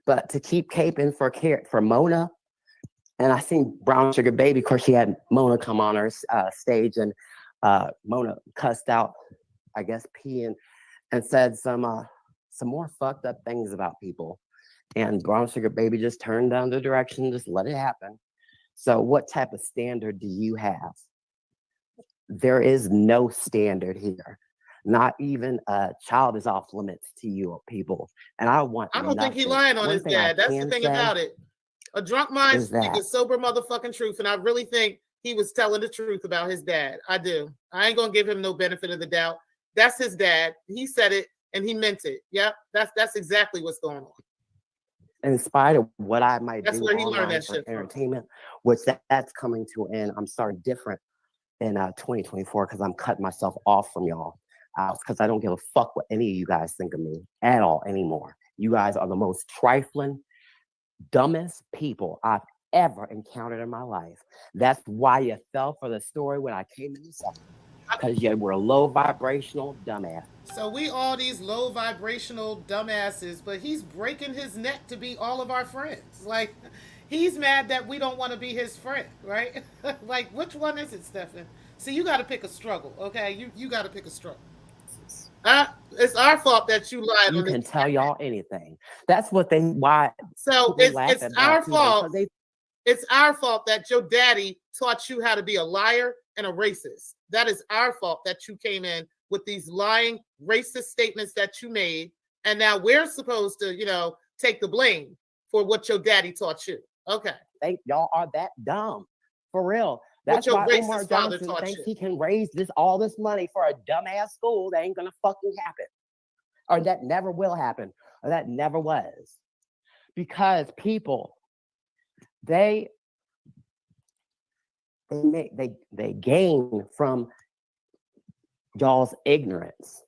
But to keep caping for Mona, and I seen Brown Sugar Baby, of course she had Mona come on her stage, and Mona cussed out, I guess, P and said some more fucked up things about people. And Brown Sugar Baby just turned down the direction, just let it happen. So what type of standard do you have? There is no standard here. Not even a child is off limits to you people. And I don't think he lying on his dad. That's the thing about it. A drunk mind speaks a sober motherfucking truth. And I really think he was telling the truth about his dad. I do. I ain't gonna give him no benefit of the doubt. That's his dad. He said it and he meant it. Yep. That's exactly what's going on. In spite of what I might do where he online learned that for shit entertainment, which that's coming to an end. I'm starting different in 2024 because I'm cutting myself off from y'all because I don't give a fuck what any of you guys think of me at all anymore. You guys are the most trifling, dumbest people I've ever encountered in my life. That's why you fell for the story when I came in the second. Because you were a low vibrational dumbass. So we all these low vibrational dumbasses, but he's breaking his neck to be all of our friends. Like, he's mad that we don't want to be his friend, right? Like, which one is it, Stefan? See, you got to pick a struggle, okay? You got to pick a struggle. It's our fault that you lied. You can tell y'all anything. That's what why. So it's our fault. It's our fault that your daddy taught you how to be a liar and a racist. That is our fault that you came in with these lying racist statements that you made. And now we're supposed to, take the blame for what your daddy taught you. Okay. Y'all are that dumb. For real. That's what why Umar Johnson thinks he can raise all this money for a dumbass school that ain't gonna fucking happen. Or that never will happen. Or that never was. Because people, they gain from y'all's ignorance.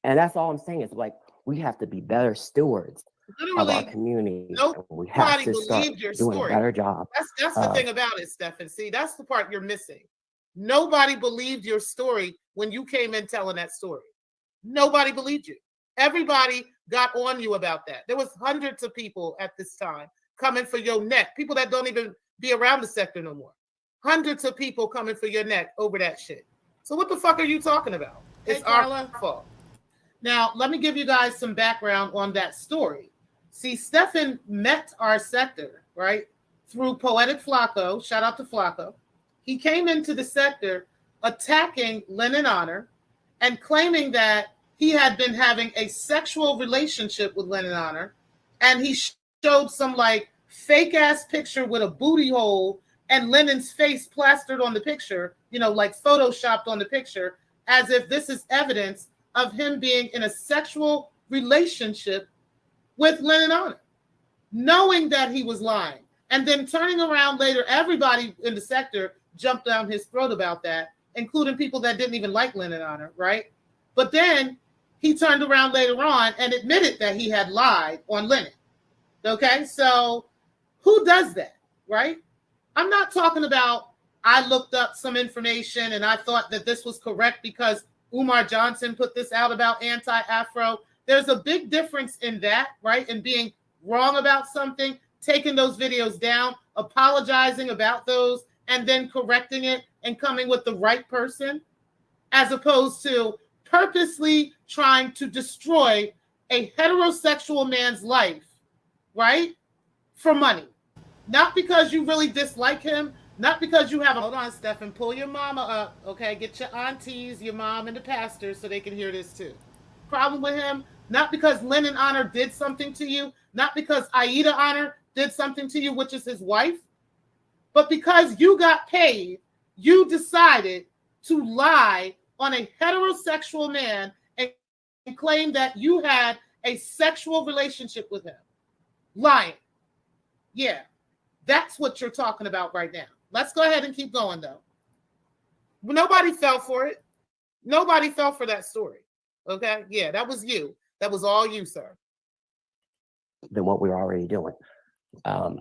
And that's all I'm saying is like we have to be better stewards of our community. We have to start doing a better job. That's the thing about it, Stefan. See, that's the part you're missing. Nobody believed your story when you came in telling that story. Nobody believed you. Everybody got on you about that. There was hundreds of people at this time coming for your neck. People that don't even be around the sector no more. Hundreds of people coming for your neck over that shit. So what the fuck are you talking about? It's our fault. Now, let me give you guys some background on that story. See, Stefan met our sector, right, through Poetic Flacco. Shout out to Flacco. He came into the sector attacking Lennon Honor and claiming that he had been having a sexual relationship with Lennon Honor. And he showed some like fake ass picture with a booty hole and Lennon's face plastered on the picture, like photoshopped on the picture, as if this is evidence of him being in a sexual relationship with Lennon Honor. knowing that he was lying. And then turning around later, everybody in the sector jumped down his throat about that, including people that didn't even like Lennon Honor, right? But then he turned around later on and admitted that he had lied on Lennon. Okay, so who does that, right? I'm not talking about I looked up some information and I thought that this was correct because Umar Johnson put this out about anti-Afro. There's a big difference in that, right? In being wrong about something, taking those videos down, apologizing about those, and then correcting it and coming with the right person, as opposed to purposely trying to destroy a heterosexual man's life, right? For money. Not because you really dislike him, not because you have a... Hold on, Stephen. Pull your mama up, okay? Get your aunties, your mom, and the pastor so they can hear this too. problem with him, not because Lennon Honor did something to you, not because Aida Honor did something to you, which is his wife, but because you got paid, you decided to lie on a heterosexual man and claim that you had a sexual relationship with him. Lying. Yeah, that's what you're talking about right now. Let's go ahead and keep going, though. Nobody fell for it. Nobody fell for that story. Okay? Yeah, that was you. That was all you, sir. Than what we're already doing. I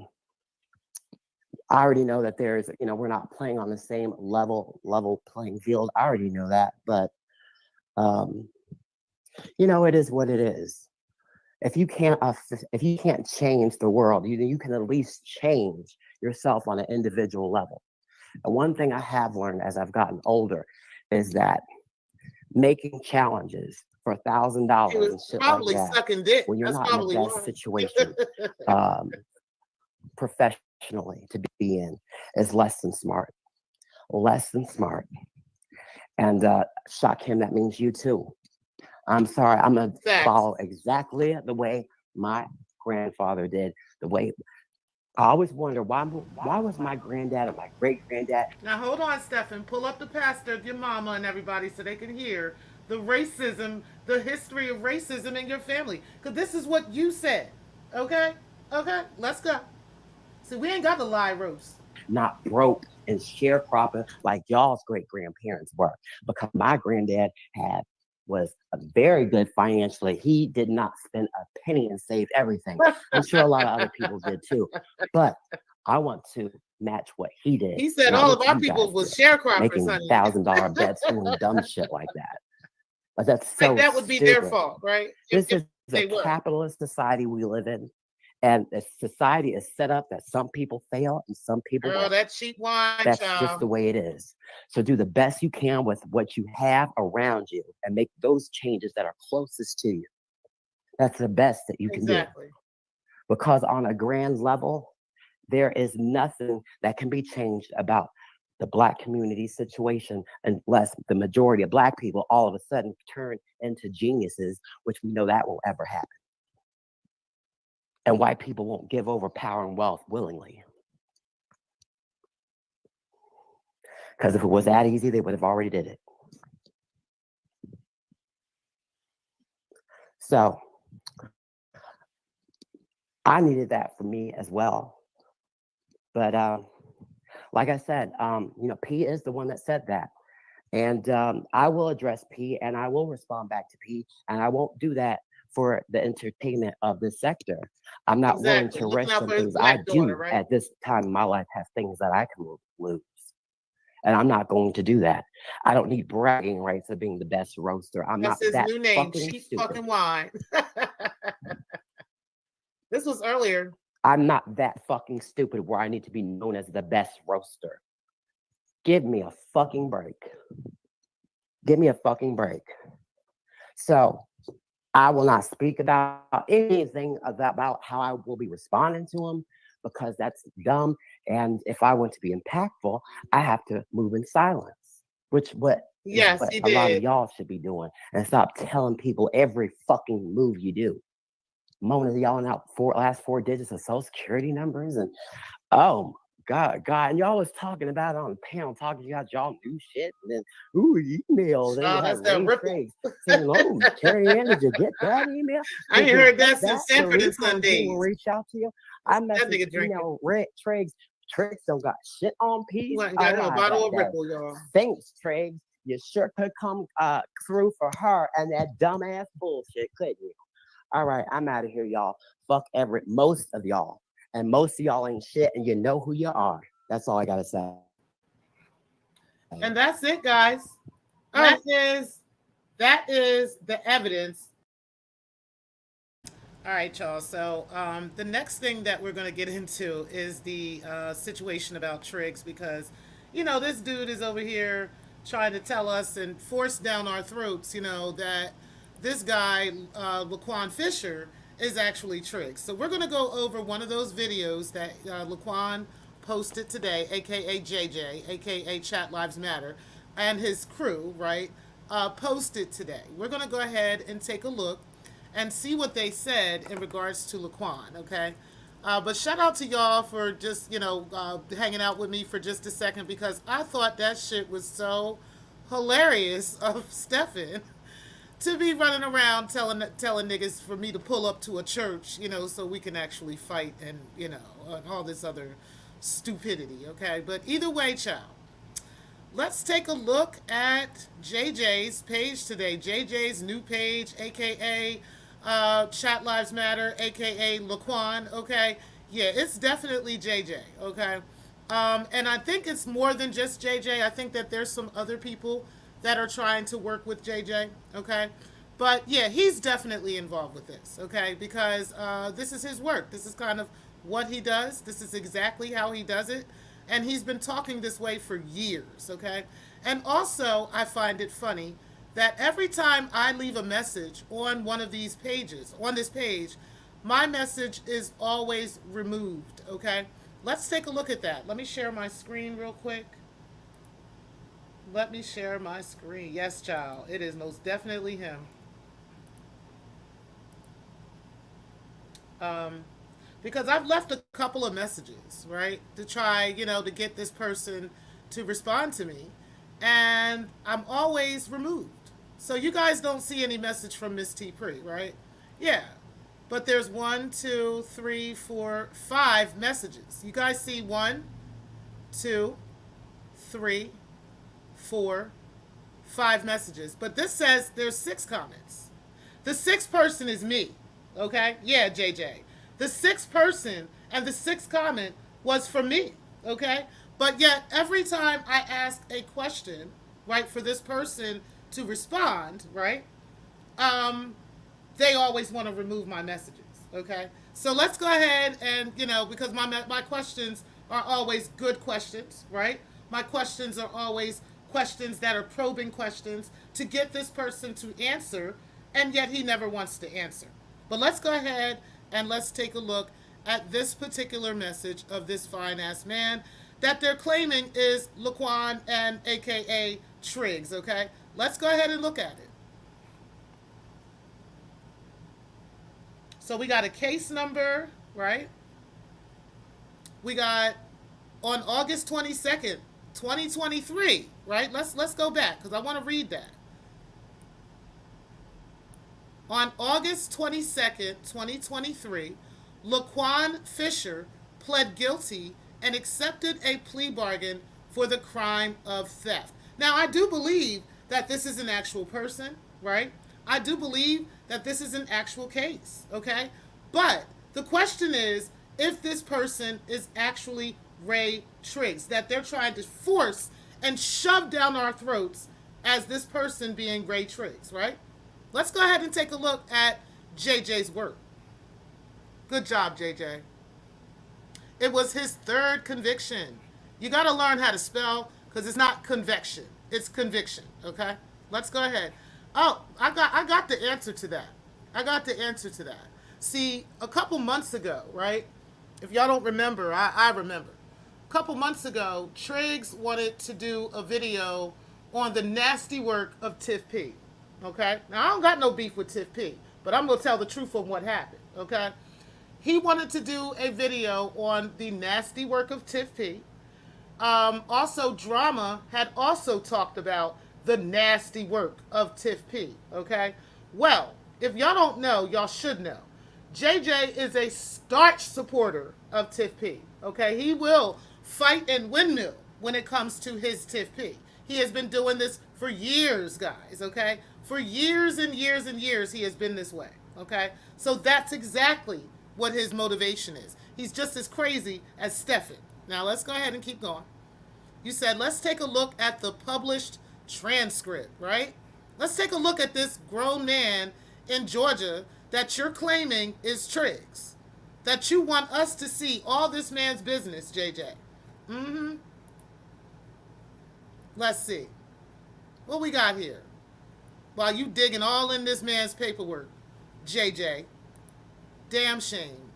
already know that there's, we're not playing on the same level playing field. I already know that, but it is what it is. If you can't change the world, you can at least change yourself on an individual level. And one thing I have learned as I've gotten older is that making challenges for $1,000 and shit like that, when you're not in the best situation professionally to be in, is less than smart. And Shakim, that means you too. I'm sorry, I'm gonna follow exactly the way my grandfather did. The way I always wonder why was my granddad and my great granddad. Now hold on, Stephen. Pull up the pastor of your mama and everybody so they can hear the racism, the history of racism in your family. Because this is what you said. Okay? Okay, let's go. See, we ain't got the lie roast. Not broke and sharecropping like y'all's great grandparents were. Because my granddad was very good financially. He did not spend a penny and saved everything. I'm sure a lot of other people did too. But I want to match what he did. He said all of our people was sharecroppers, making $1,000 bets doing dumb shit like that. But that's so that would be stupid. Their fault, right? This is a capitalist society we live in. And the society is set up that some people fail and some people don't. That cheap wine, that's just the way it is. So do the best you can with what you have around you and make those changes that are closest to you. That's the best that you can do. Because on a grand level, there is nothing that can be changed about the Black community situation unless the majority of Black people all of a sudden turn into geniuses, which we know that won't ever happen. And white people won't give over power and wealth willingly. Because if it was that easy, they would have already did it. So I needed that for me as well. But like I said, P is the one that said that. And I will address P and I will respond back to P. And I won't do that for the entertainment of this sector. I'm not willing to risk some things I do at this time in my life, have things that I can lose. And I'm not going to do that. I don't need bragging rights of being the best roaster. I'm not that new name, fucking cheap stupid. Fucking wine. This was earlier. I'm not that fucking stupid where I need to be known as the best roaster. Give me a fucking break. Give me a fucking break. So I will not speak about anything about how I will be responding to them because that's dumb. And if I want to be impactful, I have to move in silence, which what a lot of y'all should be doing, and stop telling people every fucking move you do. Moaning y'all out last four digits of social security numbers and oh God, and y'all was talking about it on the panel, talking about y'all new shit, and then emails, and you Oh, had that's that Ray ripple. Triggs saying, "Oh, Terry Ann, did you get that email? I Did ain't you heard get that that?" since The Sanford and recon Son team will days. reach out to you. I That messaged, nigga drinking. Ray Triggs. Triggs don't got shit on He peas. went and Oh, got him a I bottle got of that. Ripple, y'all. Thanks, Triggs. You sure could come through for her and that dumbass bullshit, couldn't you? All right, I'm out of here, y'all. Fuck most of y'all. And most of y'all ain't shit, and you know who you are. That's all I gotta say. And that's it, guys. That is the evidence. All right, y'all. So the next thing that we're going to get into is the situation about Triggs, because, this dude is over here trying to tell us and force down our throats, that this guy, Laquan Fisher, is actually Triggs. So we're going to go over one of those videos that Laquan posted today, aka JJ, aka Chat Lives Matter, and his crew, right, posted today. We're going to go ahead and take a look and see what they said in regards to Laquan, okay? But shout out to y'all for just, hanging out with me for just a second, because I thought that shit was so hilarious of Stefan to be running around telling niggas for me to pull up to a church, so we can actually fight and, and all this other stupidity, okay? But either way, child, let's take a look at JJ's page today. JJ's new page, aka Chat Lives Matter, aka Laquan. Okay, yeah, it's definitely JJ. Okay, and I think it's more than just JJ. I think that there's some other people that are trying to work with JJ. Okay, but yeah, he's definitely involved with this. Okay, because this is his work. This is kind of what he does. This is exactly how he does it. And he's been talking this way for years, okay? And also, I find it funny that every time I leave a message on one of these pages, on this page, my message is always removed, okay? Let's take a look at that. Let me share my screen real quick. Let me share my screen. Yes, child. It is most definitely him. Because I've left a couple of messages, right, to try, to get this person to respond to me, and I'm always removed. So you guys don't see any message from Miss Tpri, right? Yeah, but there's 1, 2, 3, 4, 5 messages. You guys see 1, 2, 3, 4, 5 messages, but this says there's 6 comments. The 6th person is me. Okay? Yeah, JJ. The 6th person and the 6th comment was for me. Okay? But yet, every time I ask a question, right, for this person to respond, right, they always want to remove my messages. Okay? So let's go ahead and, because my questions are always good questions, right? My questions are always questions that are probing questions to get this person to answer, and yet he never wants to answer. But let's go ahead and let's take a look at this particular message of this fine ass man that they're claiming is Laquan and aka Triggs, okay? Let's go ahead and look at it. So we got a case number, right? We got on August 22nd, 2023, right? Let's go back because I want to read that. On August 22nd, 2023, Laquan Fisher pled guilty and accepted a plea bargain for the crime of theft. Now, I do believe that this is an actual person, right? I do believe that this is an actual case, okay? But the question is if this person is actually Ray Triggs, that they're trying to force and shove down our throats as this person being Ray Triggs, right? Let's go ahead and take a look at JJ's work. Good job, JJ. It was his 3rd conviction. You got to learn how to spell because it's not convection. It's conviction, okay? Let's go ahead. Oh, I got the answer to that. I got the answer to that. See, a couple months ago, right? If y'all don't remember, I remember. A couple months ago, Triggs wanted to do a video on the nasty work of Tpri. Okay? Now, I don't got no beef with Tpri, but I'm going to tell the truth on what happened. Okay? He wanted to do a video on the nasty work of Tpri. Also, Drama had also talked about the nasty work of Tpri. Okay, well, if y'all don't know, y'all should know. JJ is a starch supporter of Tpri. Okay, he will fight and windmill when it comes to his Tpri. He has been doing this for years, guys. Okay, for years and years and years, he has been this way. Okay, so that's exactly what his motivation is. He's just as crazy as Stefan. Now let's go ahead and keep going. You said, let's take a look at the published transcript, right? Let's take a look at this grown man in Georgia that you're claiming is Triggs. That you want us to see all this man's business, JJ. Mm-hmm. Let's see. What we got here? While you digging all in this man's paperwork, JJ. Damn shame.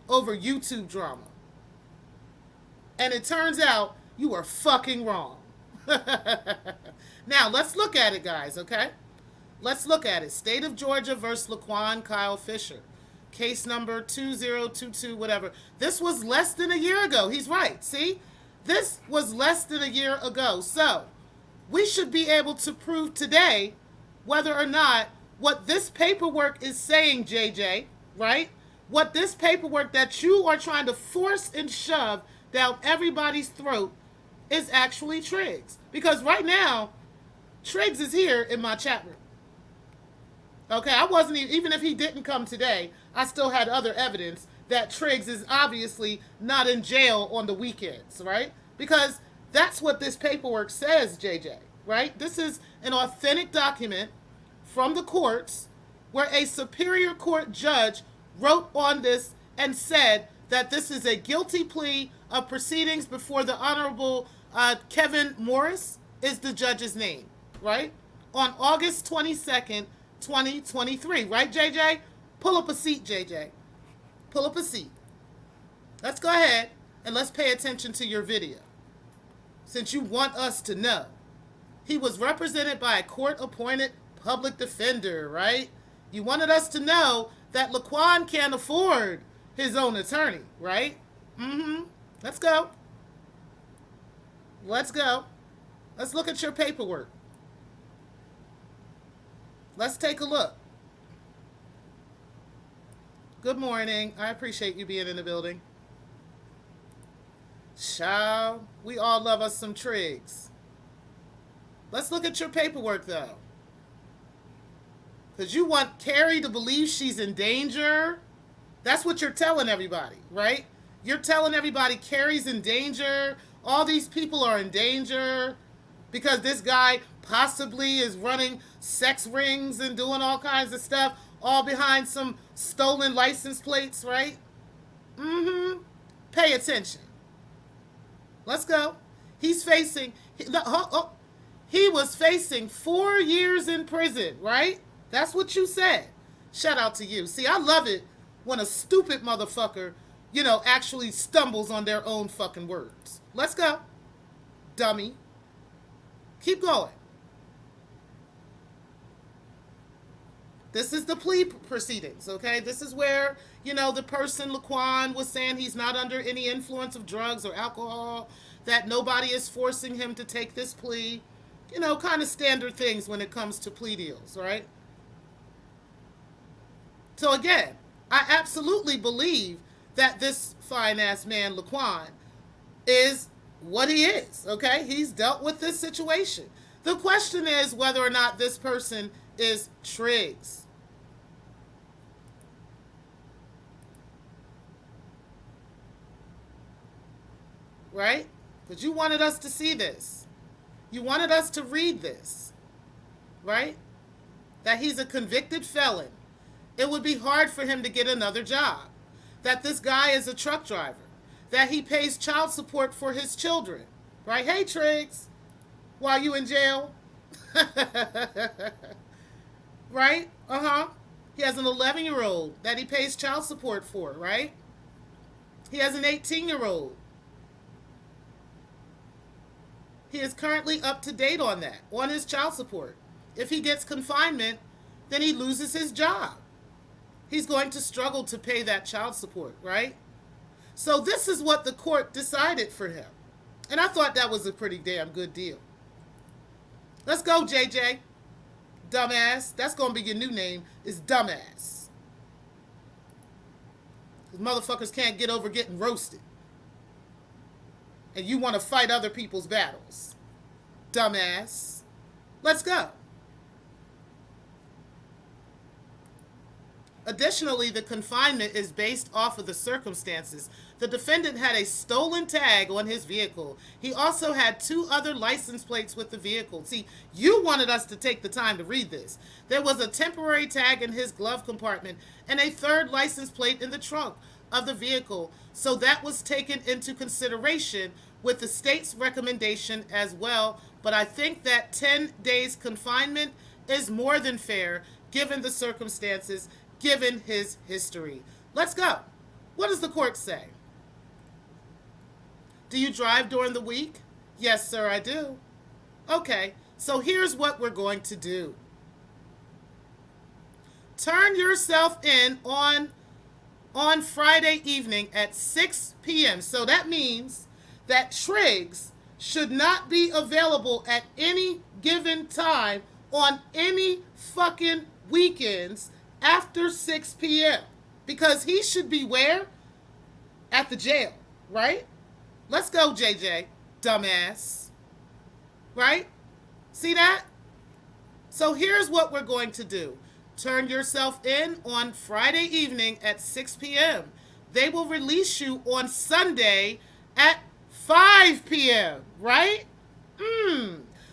Over YouTube drama. And it turns out you are fucking wrong. Now, let's look at it, guys, okay? Let's look at it. State of Georgia versus Laquan Kyle Fisher. Case number 2022, whatever. This was less than a year ago. He's right. See? This was less than a year ago. So, we should be able to prove today whether or not what this paperwork is saying, JJ, right? What this paperwork that you are trying to force and shove down everybody's throat is actually Triggs. Because right now, Triggs is here in my chat room. Okay, I wasn't even if he didn't come today, I still had other evidence that Triggs is obviously not in jail on the weekends, right? Because that's what this paperwork says, JJ, right? This is an authentic document from the courts where a superior court judge wrote on this and said that this is a guilty plea of proceedings before the Honorable Kevin Morris is the judge's name, right? On August 22nd, 2023, right, JJ? Pull up a seat, JJ. Pull up a seat. Let's go ahead and let's pay attention to your video. Since you want us to know. He was represented by a court-appointed public defender, right? You wanted us to know that Laquan can't afford his own attorney, right? Mm-hmm. Let's go. Let's go. Let's look at your paperwork. Let's take a look. Good morning. I appreciate you being in the building. Child, we all love us some Triggs. Let's look at your paperwork, though. Because you want Carrie to believe she's in danger. That's what you're telling everybody, right? You're telling everybody Carrie's in danger. All these people are in danger because this guy possibly is running sex rings and doing all kinds of stuff, all behind some stolen license plates, right? Mm-hmm. Pay attention. Let's go. He's facing, he was facing 4 years in prison, right? That's what you said. Shout out to you. See, I love it when a stupid motherfucker, actually stumbles on their own fucking words. Let's go. Dummy. Keep going. This is the plea proceedings, okay? This is where, the person, Laquan, was saying he's not under any influence of drugs or alcohol, that nobody is forcing him to take this plea. Kind of standard things when it comes to plea deals, right? So again, I absolutely believe that this fine-ass man, Laquan, is what he is, okay? He's dealt with this situation. The question is whether or not this person is Triggs. Right? Because you wanted us to see this. You wanted us to read this. Right? That he's a convicted felon. It would be hard for him to get another job. That this guy is a truck driver. That he pays child support for his children. Right? Hey, Triggs. While you in jail. Right? Uh-huh. He has an 11-year-old that he pays child support for, right? He has an 18-year-old. He is currently up to date on that, on his child support. If he gets confinement, then he loses his job. He's going to struggle to pay that child support, right? So this is what the court decided for him. And I thought that was a pretty damn good deal. Let's go, JJ. Dumbass. That's going to be your new name, is Dumbass. Because motherfuckers can't get over getting roasted. And you want to fight other people's battles. Dumbass. Let's go. Additionally, the confinement is based off of the circumstances. The defendant had a stolen tag on his vehicle. He also had 2 other license plates with the vehicle. See, you wanted us to take the time to read this. There was a temporary tag in his glove compartment and a 3rd license plate in the trunk of the vehicle. So that was taken into consideration with the state's recommendation as well. But I think that 10 days confinement is more than fair given the circumstances, given his history. Let's go. What does the court say? Do you drive during the week? Yes, sir, I do. Okay, so here's what we're going to do. Turn yourself in on Friday evening at 6 p.m. So that means that Triggs should not be available at any given time on any fucking weekends after 6 p.m. Because he should be where? At the jail, right? Let's go, JJ, dumbass. Right? See that? So here's what we're going to do. Turn yourself in on Friday evening at 6 p.m. They will release you on Sunday at 5 p.m., right?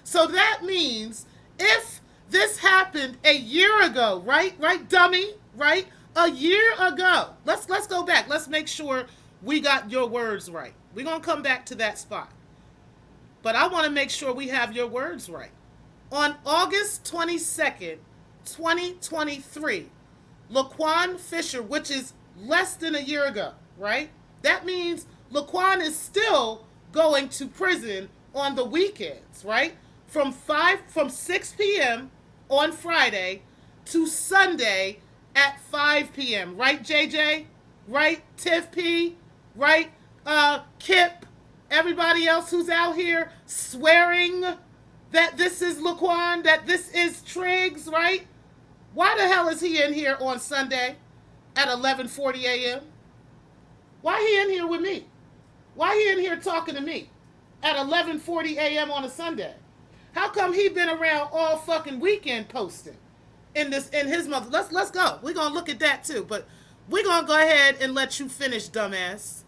So that means if this happened a year ago, right? Right, dummy? Right? A year ago. Let's go back. Let's make sure we got your words right. We're going to come back to that spot. But I want to make sure we have your words right. On August 22nd, 2023, Laquan Fisher, which is less than a year ago, right? That means Laquan is still going to prison on the weekends, right? From 6 p.m. on Friday to Sunday at 5 p.m. Right, JJ? Right, Tiff P? Right, Kip? Everybody else who's out here swearing that this is Laquan, that this is Triggs, right? Why the hell is he in here on Sunday at 11:40 a.m.? Why he in here with me? Why he in here talking to me at 11:40 a.m. on a Sunday? How come he been around all fucking weekend posting in his mother? Let's go. We're gonna look at that too, but we're gonna go ahead and let you finish, dumbass.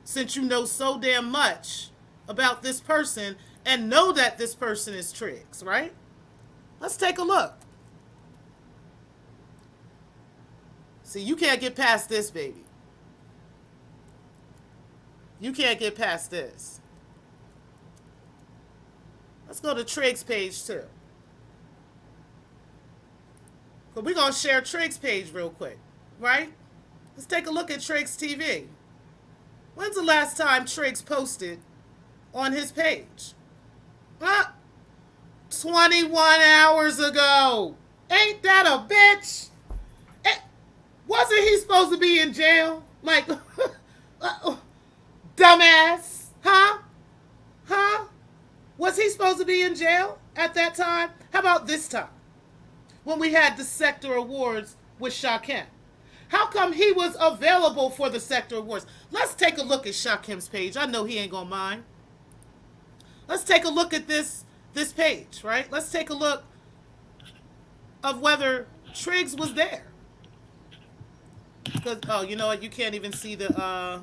Since you know so damn much about this person and know that this person is Triggs, right? Let's take a look. See, you can't get past this, baby. You can't get past this. Let's go to Triggs page too. But we're going to share Triggs page real quick, right? Let's take a look at Triggs TV. When's the last time Triggs posted on his page? 21 hours ago. Ain't that a bitch? Wasn't he supposed to be in jail? Like, dumbass. Huh? Was he supposed to be in jail at that time? How about this time? When we had the Sector Awards with Shakim. How come he was available for the Sector Awards? Let's take a look at Shakim's page. I know he ain't gonna mind. Let's take a look at this page, right? Let's take a look of whether Triggs was there. Because, oh, you know what? You can't even see the,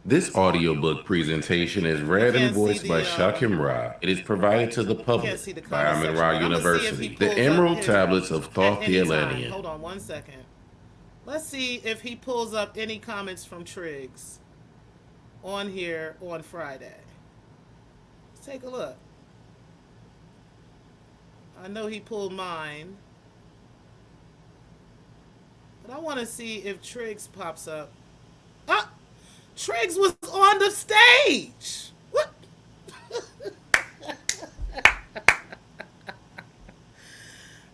This audiobook presentation is read and voiced by Shakim Ra. It is provided to the public by Amin Ra University. The Emerald Tablets of Thoth the Atlantean. Hold on one second. Let's see if he pulls up any comments from Triggs on here on Friday. Let's take a look. I know he pulled mine. But I want to see if Triggs pops up. Ah! Triggs was on the stage. What?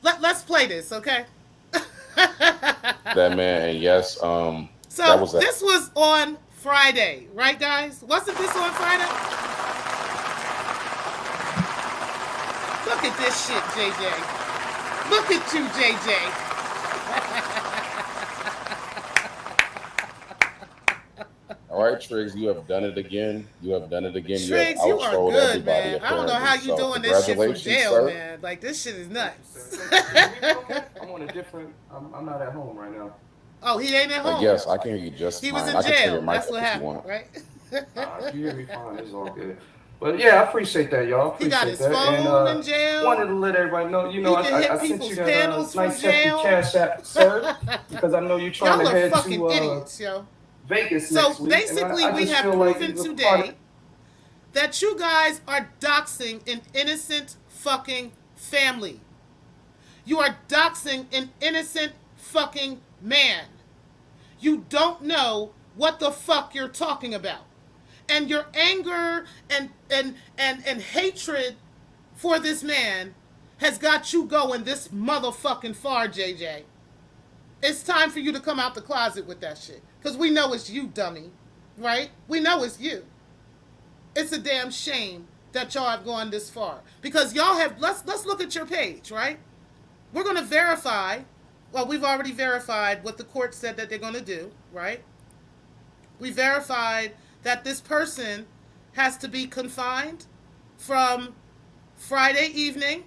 Let's play this, okay? that man. And yes, So that was this was on Friday, right, guys? Wasn't this on Friday? Look at this shit, JJ. Look at you, JJ. All right, Triggs, you have done it again. You have done it again. Triggs, you are good, man. I don't know how you doing this shit from jail, sir. Man. Like, this shit is nuts. I'm on a different. I'm not at home right now. Oh, he ain't at home. Yes, I can hear you just fine. He was in jail. That's what happened, right? If you hear me fine, it's all good. But yeah, I appreciate that, y'all. Appreciate he got his that. phone in jail. Wanted to let everybody know, I sent you that nice jail. Cash App, sir, because I know you're trying to head to idiots, yo. Vegas so next week. Basically, we have proven today that you guys are doxing an innocent fucking family. You are doxing an innocent fucking man. You don't know what the fuck you're talking about. And your anger and hatred for this man has got you going this motherfucking far, JJ. It's time for you to come out the closet with that shit. Because we know it's you, dummy. Right? We know it's you. It's a damn shame that y'all have gone this far. Because y'all have, let's look at your page, right? We're going to verify, well, we've already verified what the court said that they're going to do, right? We verified that this person has to be confined from Friday evening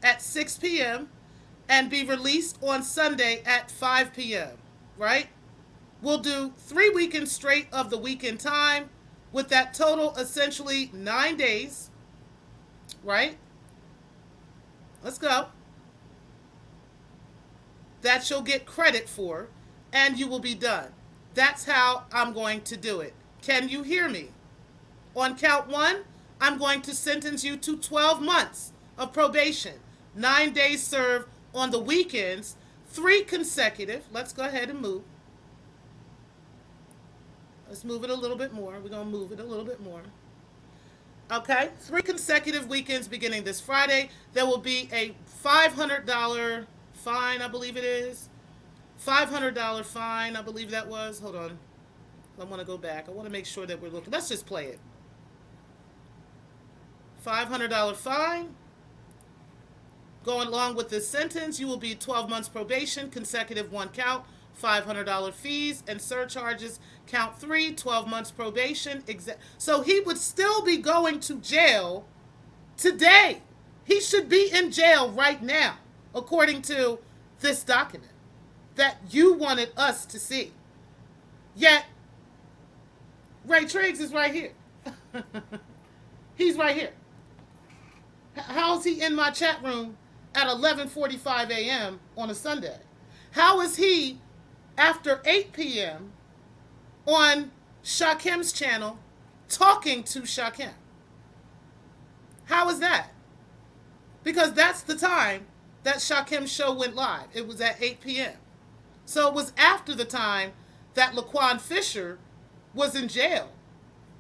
at 6 p.m. and be released on Sunday at 5 p.m., right? We'll do 3 weekends straight of the weekend time with that total essentially 9 days, right? Let's go. That you'll get credit for, and you will be done. That's how I'm going to do it. Can you hear me? On count 1, I'm going to sentence you to 12 months of probation, 9 days served on the weekends, 3 consecutive. Let's go ahead and move. Let's move it a little bit more. We're going to move it a little bit more. Okay, 3 consecutive weekends beginning this Friday. There will be a $500 fine, I believe it is. $500 fine, I believe that was. Hold on. I want to go back. I want to make sure that we're looking. Let's just play it. $500 fine. Going along with this sentence, you will be 12 months probation, consecutive 1 count, $500 fees and surcharges. Count 3, 12 months probation. So he would still be going to jail today. He should be in jail right now, according to this document that you wanted us to see. Yet, Ray Triggs is right here. He's right here. How is he in my chat room at 11:45 a.m. on a Sunday? How is he after 8 p.m. on Shakim's channel talking to Shakim? How is that? Because that's the time that Shakim's show went live. It was at 8 p.m. So it was after the time that Laquan Fisher was in jail.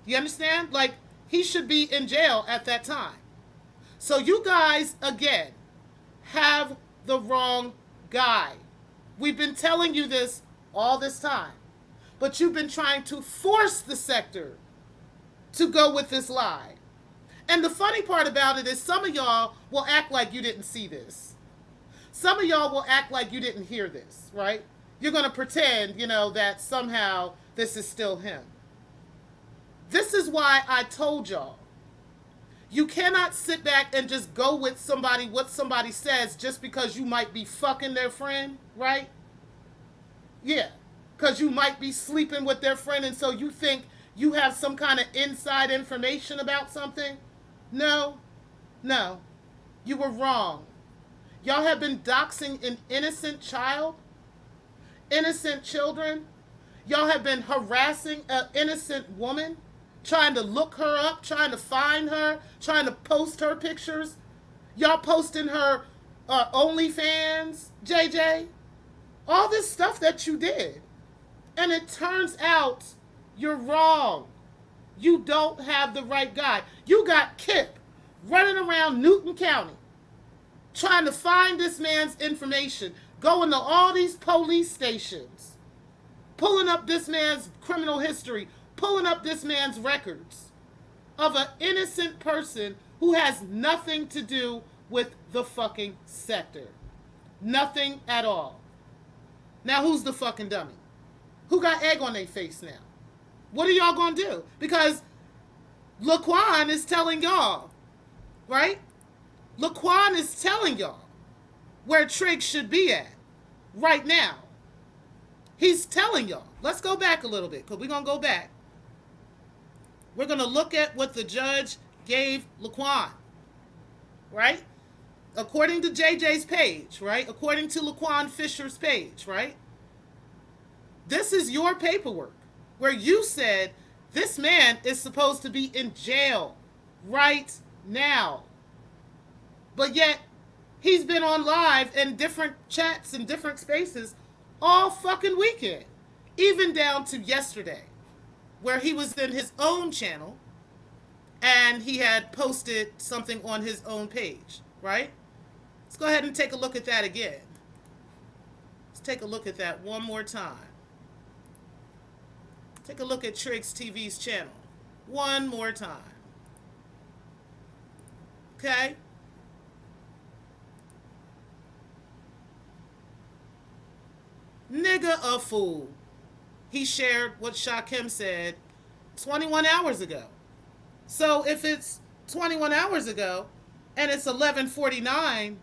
You understand? Like, he should be in jail at that time. So you guys, again, have the wrong guy. We've been telling you this all this time. But you've been trying to force the sector to go with this lie. And the funny part about it is some of y'all will act like you didn't see this. Some of y'all will act like you didn't hear this, right? You're going to pretend, that somehow this is still him. This is why I told y'all. You cannot sit back and just go with somebody, what somebody says, just because you might be fucking their friend, right? Yeah, because you might be sleeping with their friend, and so you think you have some kind of inside information about something. No, you were wrong. Y'all have been doxing an innocent child, innocent children. Y'all have been harassing an innocent woman, trying to look her up, trying to find her, trying to post her pictures. Y'all posting her OnlyFans, JJ. All this stuff that you did. And it turns out you're wrong. You don't have the right guy. You got Kip running around Newton County trying to find this man's information, going to all these police stations, pulling up this man's criminal history, pulling up this man's records of an innocent person who has nothing to do with the fucking sector. Nothing at all. Now, who's the fucking dummy? Who got egg on their face now? What are y'all gonna do? Because Laquan is telling y'all, right? Laquan is telling y'all where Triggs should be at right now. He's telling y'all. Let's go back a little bit, because we're gonna go back. We're gonna look at what the judge gave Laquan, right? According to JJ's page, right? According to Laquan Fisher's page, right? This is your paperwork where you said this man is supposed to be in jail right now. But yet, he's been on live in different chats and different spaces all fucking weekend. Even down to yesterday, where he was in his own channel and he had posted something on his own page, right? Let's go ahead and take a look at that again. Let's take a look at that one more time. Take a look at Triggs TV's channel one more time. Okay? Nigga a fool. He shared what Shakim said 21 hours ago. So if it's 21 hours ago and it's 11:49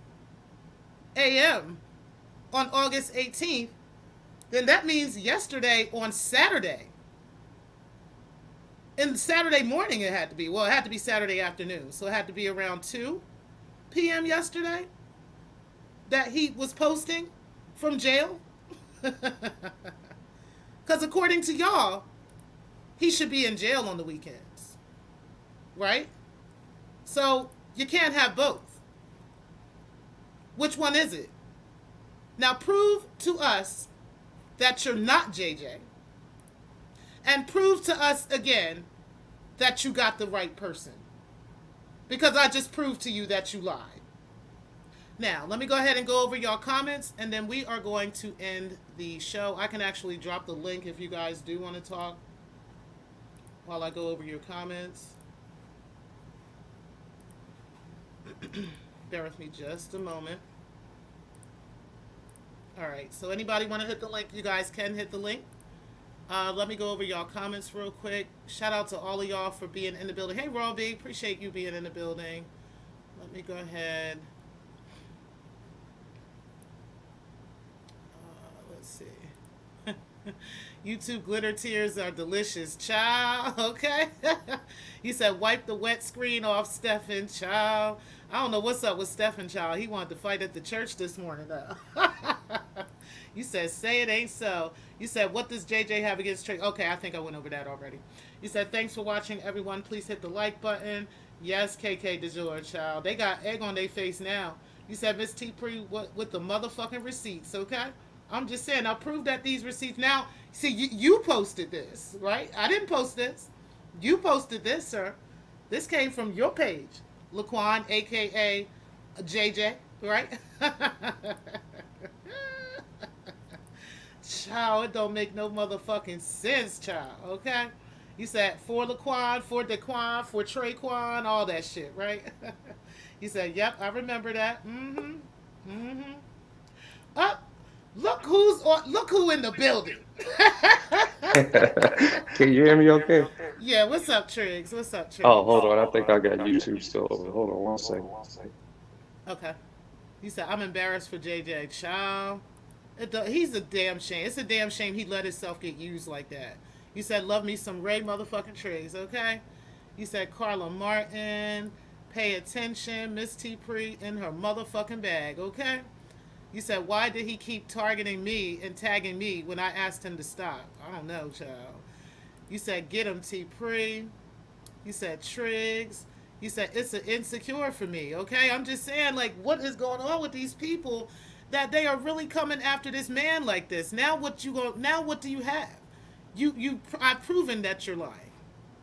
a.m. on August 18th, then that means yesterday on Saturday. And Saturday morning it had to be. Well, it had to be Saturday afternoon. So it had to be around 2 p.m. yesterday that he was posting from jail. Because according to y'all, he should be in jail on the weekends. Right? So you can't have both. Which one is it? Now prove to us that you're not JJ. And prove to us again that you got the right person. Because I just proved to you that you lied. Now, let me go ahead and go over y'all comments, and then we are going to end the show. I can actually drop the link if you guys do want to talk while I go over your comments. Bear with me just a moment. All right, so anybody want to hit the link? You guys can hit the link. Let me go over y'all comments real quick. Shout out to all of y'all for being in the building. Hey, Robbie, appreciate you being in the building. Let me go ahead. Let's see. YouTube glitter tears are delicious. Child, okay? You said wipe the wet screen off, Stephen. Child. I don't know what's up with Stephen, child. He wanted to fight at the church this morning, though. You said, say it ain't so. You said, what does JJ have against Triggs? Okay, I think I went over that already. You said, thanks for watching, everyone. Please hit the like button. Yes, KK DeJour, child. They got egg on their face now. You said, Miss Tpri with the motherfucking receipts, okay? I'm just saying, I'll prove that these receipts. Now, see, you posted this, right? I didn't post this. You posted this, sir. This came from your page. Laquan, a.k.a. JJ, right? Child, it don't make no motherfucking sense, child, okay? You said for Laquan, for Daquan, for Traquan, all that shit, right? You said, yep, I remember that. Mm-hmm. Mm-hmm. Up. Look who in the building. Can you hear me okay? Yeah, what's up, Triggs? What's up, Triggs? Oh, hold on. I think I got YouTube still over. Hold on one second. Okay. You said, I'm embarrassed for JJ. Child. He's a damn shame. It's a damn shame he let himself get used like that. You said, love me some Ray motherfucking Triggs, okay? You said, Carla Martin, pay attention, Miss Tpri in her motherfucking bag, okay? You said, why did he keep targeting me and tagging me when I asked him to stop? I don't know, child. You said, get him, Tpri. You said, Triggs. You said, it's an insecure for me, okay? I'm just saying, like, what is going on with these people that they are really coming after this man like this? Now what do you have? I've proven that you're lying.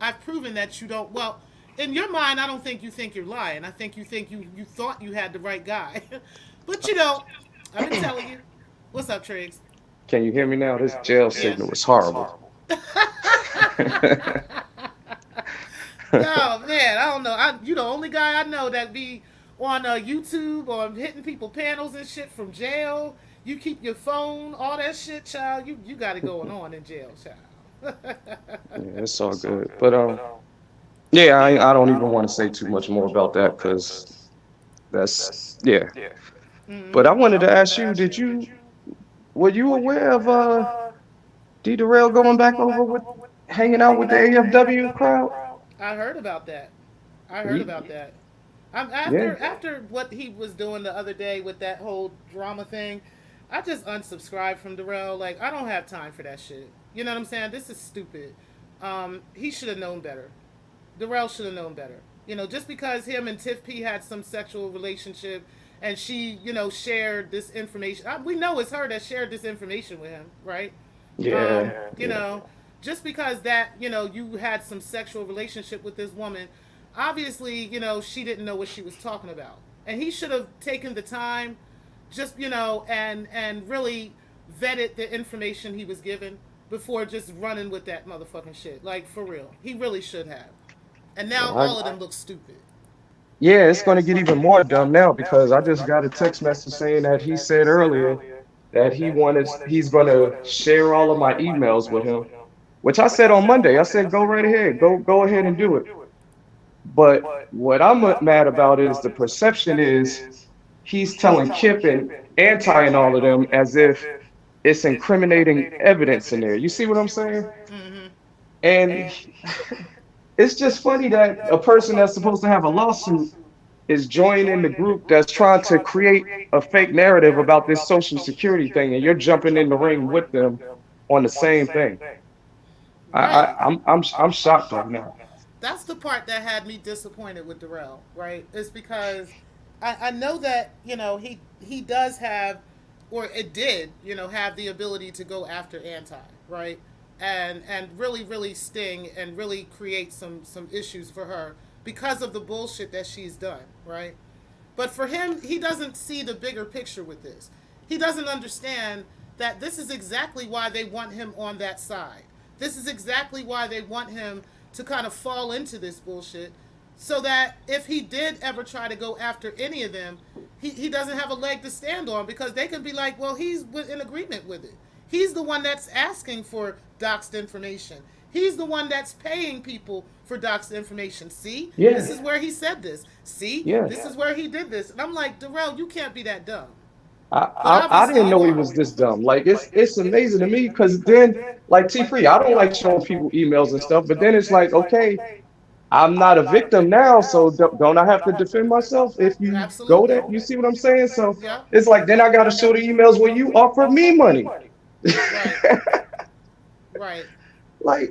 I've proven that you don't, well, in your mind, I don't think you think you're lying. I think you thought you had the right guy. But you don't. I've been telling you. What's up, Triggs? Can you hear me now? This jail Yeah. signal is horrible. No, man, I don't know. You the only guy I know that be on YouTube or hitting people panels and shit from jail. You keep your phone, all that shit, child. You got it going on in jail, child. Yeah, it's all good. But yeah, I don't even want to say too much more about that because that's yeah. But I wanted to ask you, were you aware of D Darrell going back over with hanging out with the AFW crowd? I heard about that. I heard Ye- about that. Yeah. After what he was doing the other day with that whole drama thing, I just unsubscribed from Darrell. Like, I don't have time for that shit. You know what I'm saying? This is stupid. He should have known better. Darrell should have known better. You know, just because him and Tpri had some sexual relationship and she, shared this information. We know it's her that shared this information with him, right? Yeah. You know, just because that, you had some sexual relationship with this woman, obviously, she didn't know what she was talking about. And he should have taken the time just, and really vetted the information he was given before just running with that motherfucking shit. Like, for real. He really should have. And now Well, all of them look stupid. yeah, it's going to get even more dumb now because I just got a text message saying that he said earlier that he's going to share all of my emails with him, which I said on Monday. I said, go right ahead, go ahead and do it. But what I'm mad about is the perception is he's telling Kip and Anti and all of them as if it's incriminating evidence in there. You see what I'm saying? Mm-hmm. And it's just funny that a person that's supposed to have a lawsuit is joining the group that's trying to create a fake narrative about this social security thing, and you're jumping in the ring with them on the same thing. Right. I'm shocked right now. That's the part that had me disappointed with Darrell, right? It's because I know that, he does have, or it did, have the ability to go after Anti, right? And really, really sting and really create some issues for her because of the bullshit that she's done, right? But for him, he doesn't see the bigger picture with this. He doesn't understand that this is exactly why they want him on that side. This is exactly why they want him to kind of fall into this bullshit so that if he did ever try to go after any of them, he doesn't have a leg to stand on because they can be like, well, he's in agreement with it. He's the one that's asking for doxed information. He's the one that's paying people for doxed information. See? Yeah. This is where he said this. See? Yeah. This is where he did this. And I'm like, Darrell, you can't be that dumb. I didn't know he was this dumb. Like it's amazing to me because then like Tpri, I don't like showing people emails and stuff, but then it's like, okay, I'm not a victim now, so don't I have to defend myself if you go there? You see what I'm saying? So Yeah. it's like then I got to show the emails when you offer me money. Right. Right. Like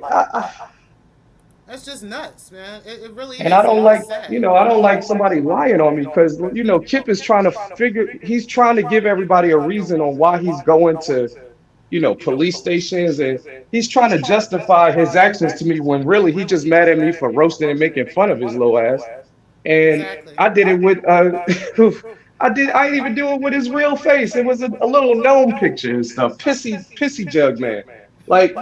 That's just nuts, man. It really is. and I don't It's like, sad. I don't like somebody lying on me because, Kip is trying to he's trying to give everybody a reason on why he's going to, police stations, and he's trying to justify his actions to me when really he just mad at me for roasting and making fun of his little ass. And Exactly. I did it with, I didn't even do it with his real face. It was a little gnome picture and stuff. Pissy jug man. Like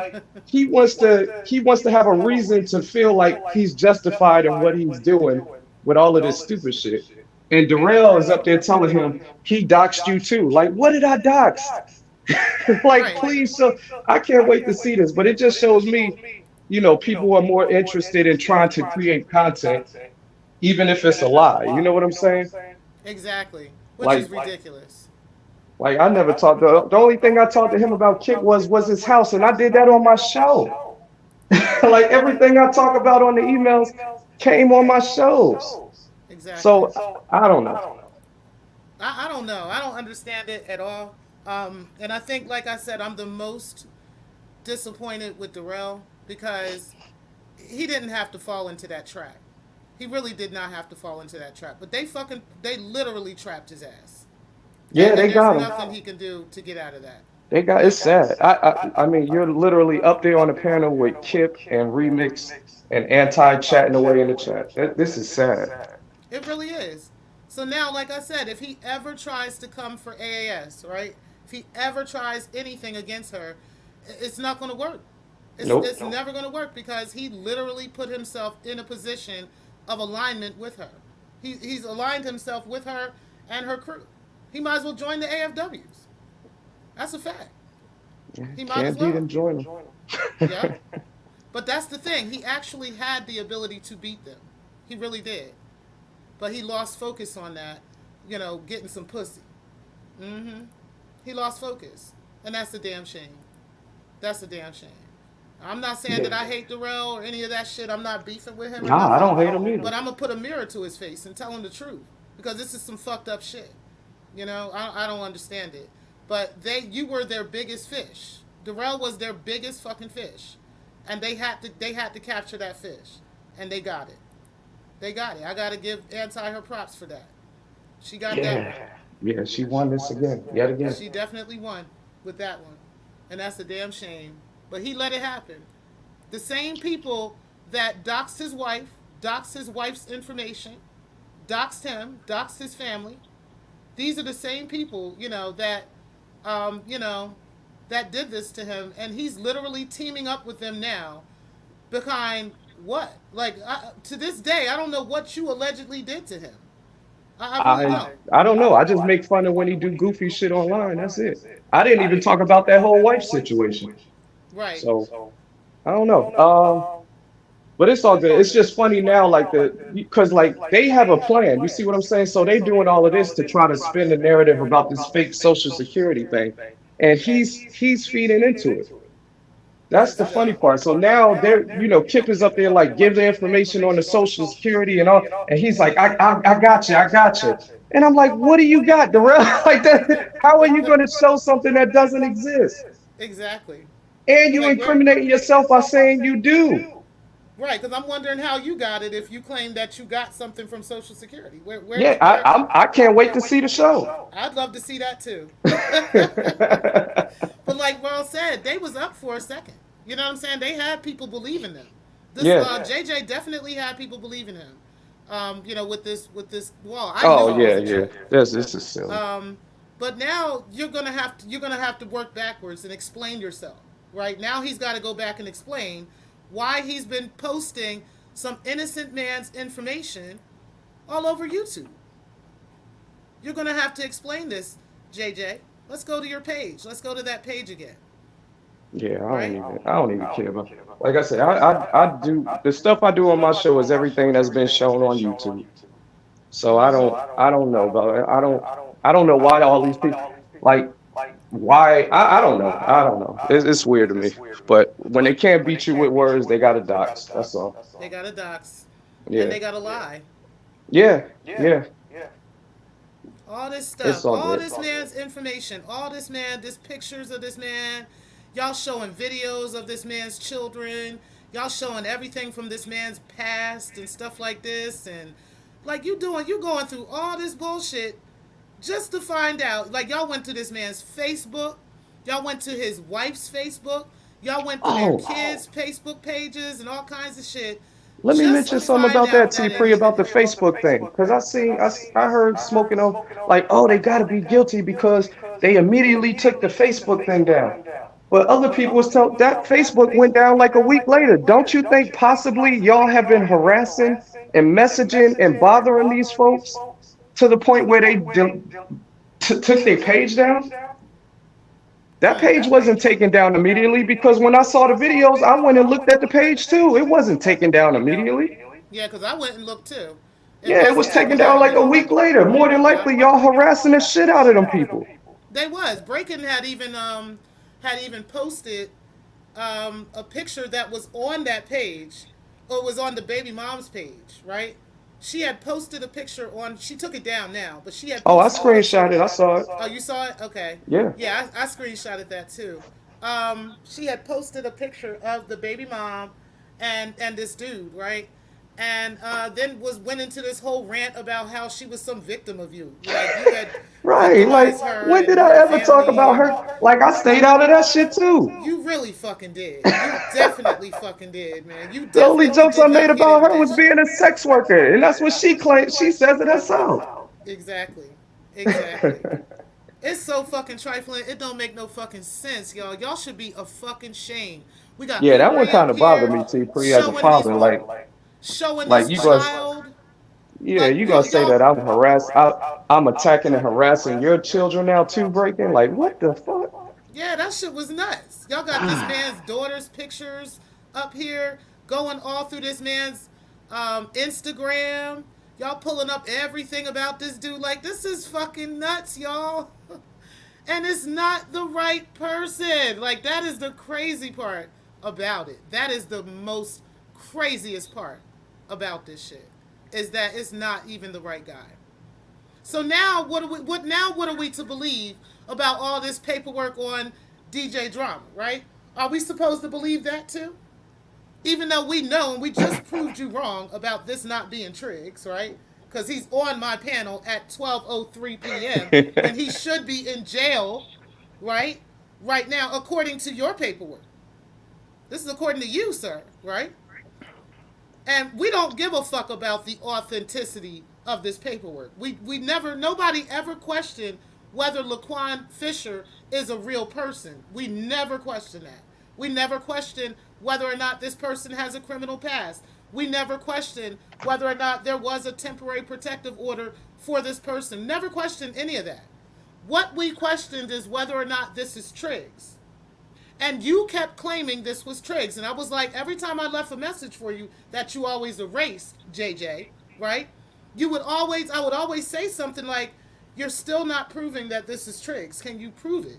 he wants to have a reason to feel like he's justified in what he's doing with all of this stupid shit. And Darrell is up there telling him he doxed you too. Like, what did I dox? Like, Right. please. So I can't wait to see this. But it just shows me, people are more interested in trying to create content, even if it's a lie. You know what I'm saying? Exactly. Which Like, is ridiculous. Like I never talked to the only thing I talked to him about Kip was his house, and I did that on my show. Like everything I talk about on the emails came on my shows. Exactly. So I don't know. I don't know. I don't understand it at all. And I think, like I said, I'm the most disappointed with Darrell because he didn't have to fall into that trap. He really did not have to fall into that trap. But they literally trapped his ass. Yeah, And they got there's him. nothing he can do to get out of that. It's sad. I mean, you're literally up there on the panel with Kip and Remix and Anti chatting away in the chat. This is sad. It really is. So now, like I said, if he ever tries to come for AAS, right? If he ever tries anything against her, it's not going to work. It's never going to work because he literally put himself in a position of alignment with her. He's aligned himself with her and her crew. He might as well join the AFWs. That's a fact. He might as Can't well. beat him, join him. Yeah. But that's the thing. He actually had the ability to beat them. He really did. But he lost focus on that, getting some pussy. He lost focus. And that's a damn shame. That's a damn shame. I'm not saying that I hate Darrell or any of that shit. I'm not beefing with him. Nah, I don't hate him either. But I'm going to put a mirror to his face and tell him the truth. Because this is some fucked up shit. I don't understand it. But you were their biggest fish. Darrell was their biggest fucking fish. And they had to capture that fish. And they got it. They got it. I got to give Anti her props for that. She got that one. Yeah, she won this again. Yet again. She definitely won with that one. And that's a damn shame. But he let it happen. The same people that doxed his wife's information, doxed him, doxed his family. These are the same people, that did this to him. And he's literally teaming up with them now behind what? Like, to this day, I don't know what you allegedly did to him. I don't know. I just make fun of when he do goofy shit online. That's it. I didn't even talk about that whole wife situation. Right. So I don't know. But it's all good. It's just funny now, because they have a plan. You see what I'm saying? So they doing all of this to try to spin the narrative about this fake Social Security thing, and he's feeding into it. That's the funny part. So now they're, Kip is up there give the information on the Social Security and all, and he's like, I got you. And I'm like, what do you got, Darrell? Like that? How are you going to show something that doesn't exist? Exactly. And you incriminating yourself by saying you do. Right, because I'm wondering how you got it if you claim that you got something from Social Security. I can't wait to see the show. I'd love to see that too. But like Ron said, they was up for a second. You know what I'm saying? They had people believing them. JJ definitely had people believing him. With this wall. This is silly. But now you're gonna have to work backwards and explain yourself. Right now he's got to go back and explain why he's been posting some innocent man's information all over YouTube. You're going to have to explain this, JJ. Let's go to your page. Let's go to that page again. Yeah, I don't even care about. Like I said, I do the stuff I do on my show is everything that's been shown on YouTube. So I don't know about it. I don't know why all these people why I don't know. It's weird to me. But when they can't beat you with words, they gotta dox. That's all. They gotta dox. Yeah. And they gotta lie. Yeah. All this stuff, all this man's information, this pictures of this man, y'all showing videos of this man's children, y'all showing everything from this man's past and stuff like this, and you going through all this bullshit just to find out, y'all went to this man's Facebook, y'all went to his wife's Facebook, y'all went to their kids' Facebook pages and all kinds of shit. Let me mention something about that, Tpri, about the Facebook thing. Because I heard smoking on, they got to be guilty because they immediately took the Facebook thing down. But other people was told that Facebook went down a week later. Don't you think possibly y'all have been harassing and messaging and bothering these folks to the point where they took their page down? That page wasn't taken down immediately because when I saw the videos, I went and looked at the page too. It wasn't taken down immediately. Yeah, because I went and looked too. It was taken down a week later. More than likely, y'all harassing the shit out of them people. They was. Breaking had even posted a picture that was on that page, or was on the baby mom's page, right? She had posted a picture she took it down now, but she had I screenshot it. I saw it. Oh, you saw it? Okay. Yeah. Yeah, I screenshotted that too. She had posted a picture of the baby mom and this dude, right? And then went into this whole rant about how she was some victim of you. You had right. When did I ever talk about her? I stayed out of that shit too. You really fucking did. You definitely fucking did, man. The only jokes I made about her was being a sex worker, and that's what she claimed. She says it herself. Exactly. It's so fucking trifling. It don't make no fucking sense, y'all. Y'all should be a fucking shame. We got Yeah, that one Tpri kind up of bothered here me, Tpri, as a showing these, father. showing Like this you guys, child. yeah, Like you gonna say y'all. that I'm attacking and harassing your children now too, breaking? Like, what the fuck? Yeah, that shit was nuts. Y'all got this man's daughter's pictures up here going all through this man's Instagram. Y'all pulling up everything about this dude. Like, this is fucking nuts, y'all. And it's not the right person. Like, that is the crazy part about it. That is the most craziest part about this shit. Is that it's not even the right guy. So now what are we to believe about all this paperwork on DJ Drama, right? Are we supposed to believe that too? Even though we know and we just proved you wrong about this not being Triggs, right? Because he's on my panel at 12:03 p.m. and he should be in jail, right? Right now, according to your paperwork. This is according to you, sir, right? And we don't give a fuck about the authenticity of this paperwork. Nobody ever questioned whether Laquan Fisher is a real person. We never questioned that. We never questioned whether or not this person has a criminal past. We never questioned whether or not there was a temporary protective order for this person. Never questioned any of that. What we questioned is whether or not this is Triggs. And you kept claiming this was Triggs. And I was like, every time I left a message for you that you always erased, JJ, right? I would always say something like, you're still not proving that this is Triggs. Can you prove it?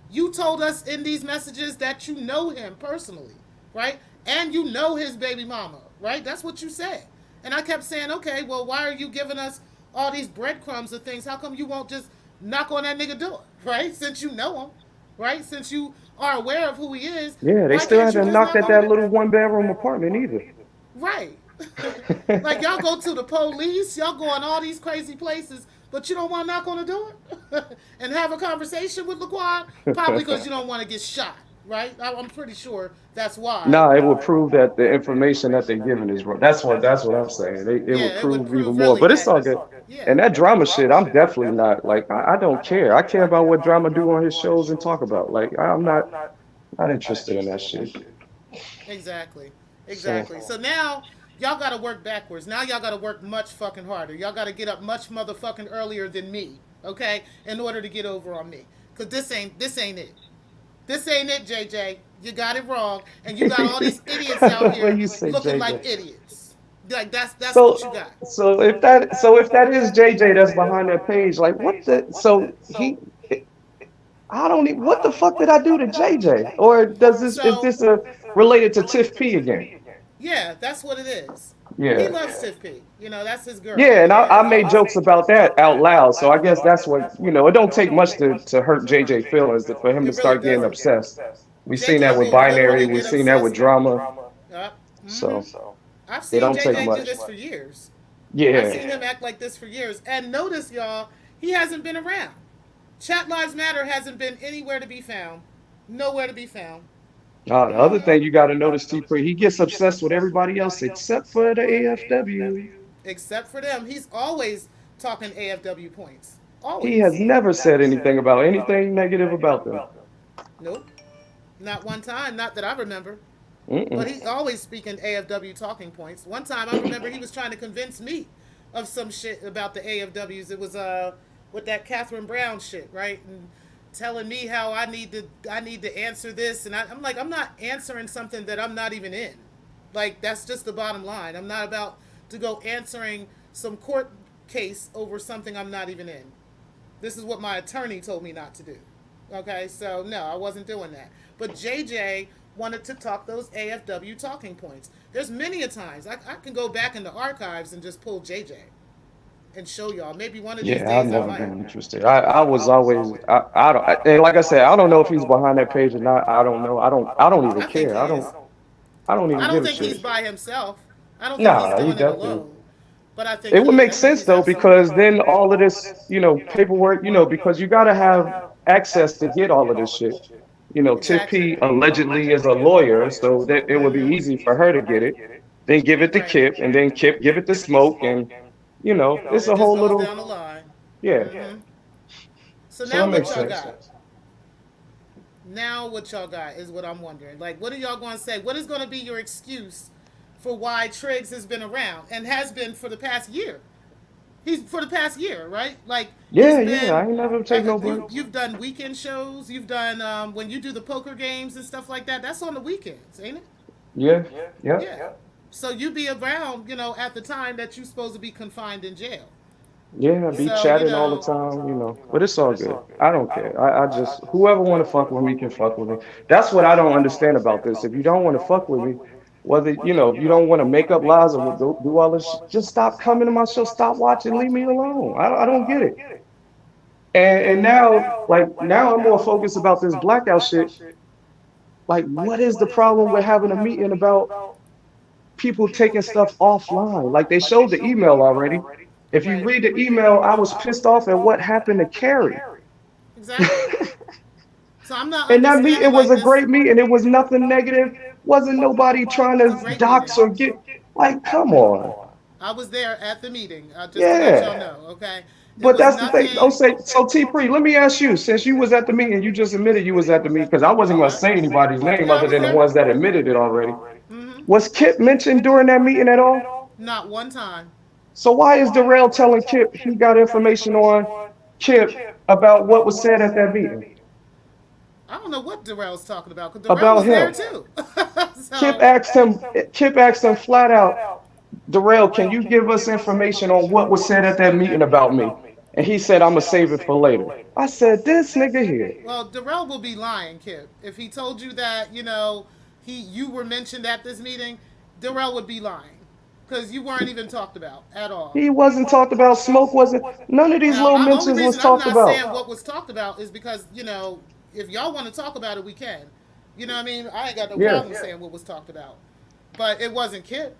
You told us in these messages that you know him personally, right? And you know his baby mama, right? That's what you said. And I kept saying, okay, well, why are you giving us all these breadcrumbs of things? How come you won't just knock on that nigga door, right? Since you know him, right? Since you are aware of who he is, Yeah, they why still can't you haven't just knocked knock at on that it? little one-bedroom apartment either. Right. Like y'all go to the police, y'all go in all these crazy places, but you don't want to knock on the door and have a conversation with Laquan? Probably because you don't want to get shot, right? I'm pretty sure that's why. Nah, it would prove that the information that they're giving is wrong. That's what I'm saying. It would Yeah, it would prove even prove more. really But it's that. all good. Yeah. And that drama shit, I'm definitely not like I don't care. I care about what drama do on his shows and talk about. Like I'm not interested in that shit. Exactly. So Exactly. So now y'all got to work backwards. Now y'all got to work much fucking harder. Y'all got to get up much motherfucking earlier than me, okay? In order to get over on me. Cuz this ain't it. This ain't it, JJ. You got it wrong and you got all these idiots out what here you say, looking like JJ? idiots. Like that's what you So got. so if that is JJ that's behind that page, like what the so he I don't even what the fuck did I do to JJ? Or does this is So, this a related to Tiff P again? yeah, that's what it is. He Yeah. loves Tiff P. You know, that's his girl. Yeah, and You know, I it's made jokes about that out loud. So I guess that's what, it don't take much to hurt JJ feelings for him to it really start getting doesn't. obsessed. We seen that JJ with will binary, literally we get seen that with obsessed with. drama. Yep. So I've it seen don't take JJ do much. this for years. I've Yeah. seen him act like this for years. And notice, y'all, he hasn't been around. Chat Lives Matter hasn't been anywhere to be found. Nowhere to be found. The other thing you got to notice, T-Pre, he gets obsessed with everybody else except for the AFW. Except for them. He's always talking AFW points. He has Always. never said anything about anything negative about them. Nope. Not one time. Not that I remember. But Mm-mm. he's always speaking AFW talking points. One time I remember he was trying to convince me of some shit about the AFWs. It was with that Catherine Brown shit, right? And telling me how I need to answer this, and I'm like, I'm not answering something that I'm not even in. Like that's just the bottom line. I'm not about to go answering some court case over something I'm not even in. This is what my attorney told me not to do. Okay, so no, I wasn't doing that. But JJ wanted to talk those AFW talking points. There's many a times I can go back in the archives and just pull JJ and show y'all. Maybe one of these Yeah, I've days I never might. been interested. I was always I don't and like I said, I don't know if he's behind that page or not. I don't know. I don't even I think care. he is. I don't I even don't give a think he's shit. by himself. I don't think he's Nah, he doing it definitely. alone. But I think It would he is. make I think sense he's though, absolutely. because then all of this, paperwork, because you gotta have access to get all of this shit. Tiff Exactly. P allegedly is a lawyer, so that it would be easy for her to get it, then give it to Right. Kip, and then Kip give it to Smoke, and And it's it a just whole goes little down the line. yeah. Mm-hmm. So So that now what makes y'all sense. got? Now what y'all got is what I'm wondering. Like, what are y'all going to say? What is going to be your excuse for why Triggs has been around and has been for the past year? He's for the past year, right? Like he's Yeah, yeah. I been. ain't never take no You breaks. you've done weekend shows. You've done when you do the poker games and stuff like that. That's on the weekends, ain't it? Yeah, yeah. Yeah. So you be around, at the time that you're supposed to be confined in jail. Yeah, be So chatting all the time, but it's all good. I don't care. I just whoever want to fuck with me can fuck with me. That's what I don't understand about this. If you don't want to fuck with me, whether if you don't want to make up lies or do all this, just stop coming to my show. Stop watching. Leave me alone. I don't get it. And now I'm more focused about this blackout shit. Like, what is the problem with having a meeting about people taking stuff offline? Like they showed the email already. If you Right. read the email, I was pissed off at what happened to Carrie. Exactly. So I'm not And that meeting understanding was like a this. great meeting. It was nothing negative. Wasn't nobody trying It was a to great meeting. dox or get like, come on. I was there at the meeting, just to let y'all Yeah. know. Okay. It But was that's the thing. Oh, nothing. say so Tpri, let me ask you, since you was at the meeting, you just admitted you was at the meeting, because I wasn't gonna Okay. say anybody's name Yeah, I other was than the there. ones that admitted it already. Mm-hmm. Was Kip mentioned during that meeting at all? Not one time. So why is Darrell telling Kip he got information on Kip about what was said at that meeting? I don't know what Darrell's talking about because Darrell About was there him. too. Kip So asked him, Kip asked him flat out, Darrell, can you give us information on what was said at that meeting about me? And he said, I'm gonna save it for later. I said, this nigga here. well, Darrell will be lying, Kip. If he told you that, you were mentioned at this meeting, Darrell would be lying because you weren't even talked about at all. He wasn't talked about, Smoke wasn't, none of these Now, little only mentions was reason I'm talked not about. saying what was talked about is because if y'all want to talk about it, we can. You know what I mean? I ain't got no Yeah. problem saying what was talked about, but it wasn't Kip.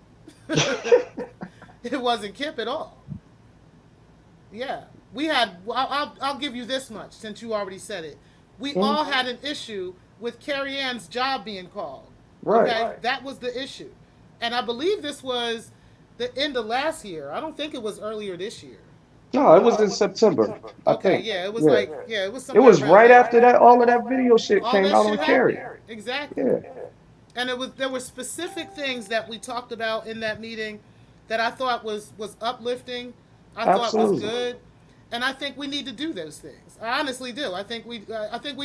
It wasn't Kip at all. Yeah, we had. I'll give you this much since you already said it. We all had an issue with Carrie Ann's job being called. Right. Okay, that was the issue, and I believe this was the end of last year. I don't think it was earlier this year. No, it was in September, I Okay, think. yeah, it was Yeah. like it was It somewhere was around right there. after that, all of that video shit All came that out shit on Carrie. happened. Exactly. Yeah. And there were specific things that we talked about in that meeting that I thought was uplifting. I thought was Absolutely. good, and I think we need to do those things. I honestly do. I think we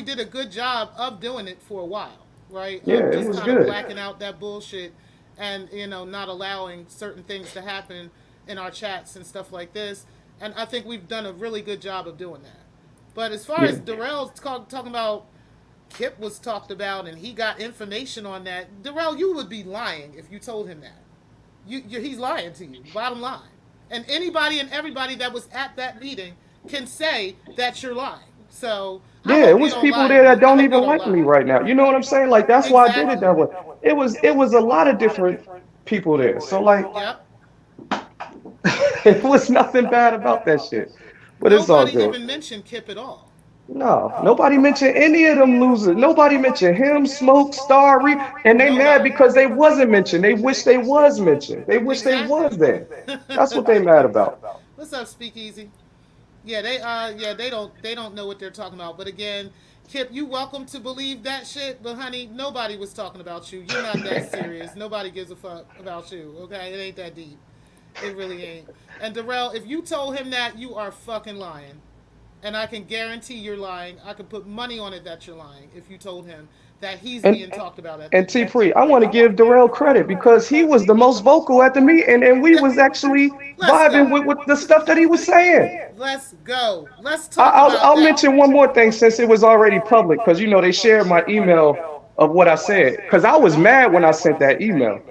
did a good job of doing it for a while, right? Yeah, Of it just was kind of good. blacking out that bullshit, and not allowing certain things to happen in our chats and stuff like this. And I think we've done a really good job of doing that. But as far Yeah. as Darrell's talking about Kip was talked about and he got information on that, Darrell, you would be lying if you told him that. He's lying to you, bottom line. And anybody and everybody that was at that meeting can say that you're lying. So I Yeah, it hope you was don't people lie there to that me. I don't hope you even don't like me lie. right now. You know what I'm saying? Like that's why I did it Exactly. that way. It was a lot of different people there. So like Yep. it was nothing bad about that shit. But it's all Nobody good. even mentioned Kip at all. No, nobody mentioned any of them losers. Nobody mentioned him, Smoke, Star, Reed, and they mad Nobody. because they wasn't mentioned. They wish they was mentioned. They wish they Exactly. was there. That's what they mad about. What's up, Speakeasy? Yeah, they don't know what they're talking about. But again, Kip, you welcome to believe that shit, but honey, nobody was talking about you. You're not that serious. Nobody gives a fuck about you. Okay, it ain't that deep. It really ain't. And Darrell, if you told him that, you are fucking lying. And I can guarantee you're lying. I can put money on it that you're lying if you told him that he's And being talked about at and that T meeting. Pre, I want to give Darrell credit because he was the most vocal at the meeting, and we was actually Let's vibing go. with the stuff that he was saying. Let's go. Let's I- talk I'll about I'll that. mention one more thing since it was already public, because they shared my email of what I said. Because I was mad when I sent that email.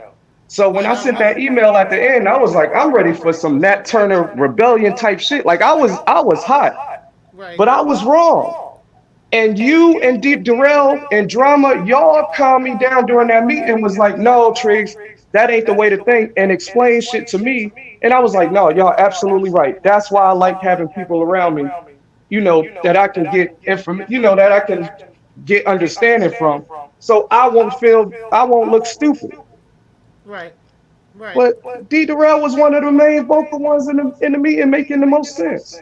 So when Right, I I sent that remember. email at the end, I was like, I'm ready for some Nat Turner rebellion type shit. Like I was hot, Right. but I was wrong. And you and Deep Darrell and Drama, y'all calmed me down during that meeting and was like, no, Triggs, that ain't the way to think, and explain shit to me. And I was like, no, y'all absolutely right. That's why I like having people around me, that I can get information, that I can get understanding from. So I won't look stupid. Right. Right. But D Darrell was one of the main vocal ones in the meeting making the most sense.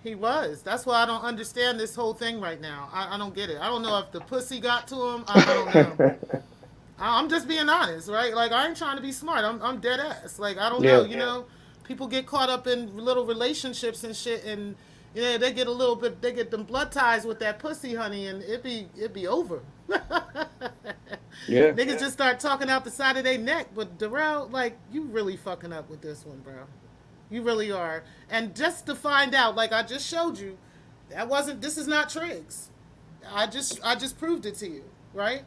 He was. That's why I don't understand this whole thing right now. I don't get it. I don't know if the pussy got to him. I don't know. I'm just being honest, right? Like, I ain't trying to be smart. I'm dead ass. Like, I don't know. Yeah. You know, people get caught up in little relationships and shit, and you know, they get a little bit, they get them blood ties with that pussy, honey, and it be over. Yeah. Niggas just start talking out the side of their neck. But Darrell, like, you really fucking up with this one, bro. You really are. And just to find out, like I just showed you, this is not Triggs. I just proved it to you, right?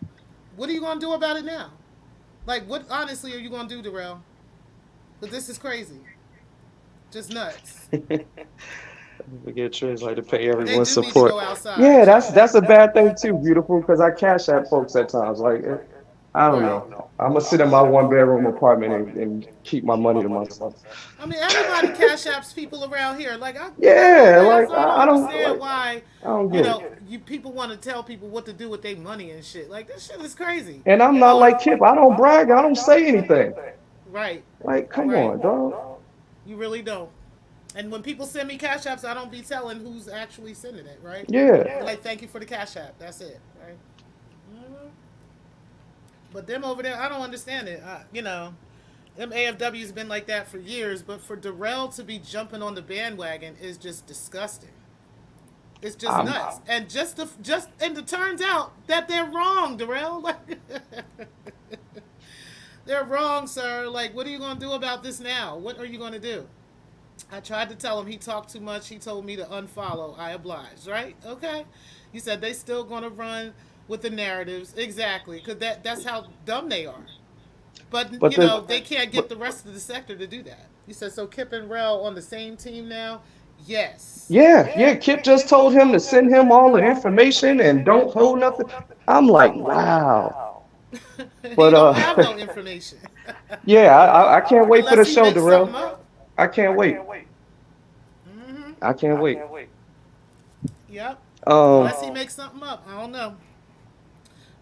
What are you gonna do about it now? Like, what honestly are you gonna do, Darrell? But this is crazy. Just nuts. We get Triggs like to pay They everyone's do need to support. go outside. Yeah, that's a bad thing too, beautiful, because I cash at folks at times. Like I don't Right. know. I'm gonna sit in my 1 bedroom apartment and keep my money to myself. I mean, everybody cash apps people around here. Like, Yeah, like I don't I don't understand like why, I don't you get know, it. you people want to tell people what to do with their money and shit. Like, this shit is crazy. And I'm not like Kip. I don't brag. I don't say anything. Right. Like, come Right. on, dog. You really don't. And when people send me cash apps, I don't be telling who's actually sending it, right? Yeah. Like, thank you for the cash app. That's it, right? Mhm. But them over there, I don't understand it. You know, them AFW's been like that for years, but for Darrell to be jumping on the bandwagon is just disgusting. It's just I'm, nuts. And and it turns out that they're wrong, Darrell. Like, they're wrong, sir. Like, what are you going to do about this now? What are you going to do? I tried to tell him he talked too much. He told me to unfollow. I obliged, right? Okay. You said they still going to run with the narratives. Exactly. Because that's how dumb they are. But you know, they can't get the rest of the sector to do that. You said, so Kip and Rel on the same team now? Yes. yeah. Kip just told him to send him all the information and don't hold nothing. I'm like, wow. He But don't have no information. yeah, I can't wait for the Unless he show, makes something Darrell. up. I can't wait. Mm-hmm. I can't wait. Yep. Um, Unless he makes something up. I don't know.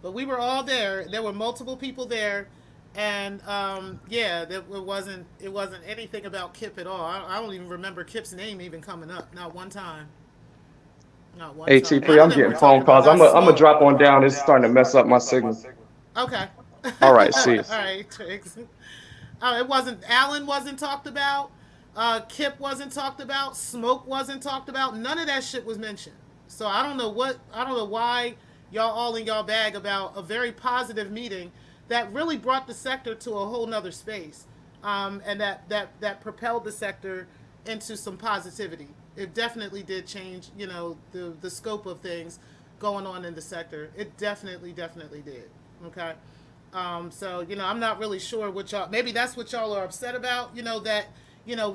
But we were all there. There were multiple people there. And yeah, it wasn't anything about Kip at all. I don't even remember Kip's name even coming up. Not one time. Not one hey, time. Tpri, I'm getting phone calls. I'm gonna drop on down. It's starting to mess up my signal. Okay. All right, see you. All right, Triggs. It wasn't. Alan wasn't talked about. Kip wasn't talked about. Smoke wasn't talked about. None of that shit was mentioned. So I don't know why y'all all in y'all bag about a very positive meeting that really brought the sector to a whole nother space, and that propelled the sector into some positivity. It definitely did change, you know, the scope of things going on in the sector. It definitely did. Okay. So, you know, I'm not really sure what y'all, maybe that's what y'all are upset about, you know, that, you know,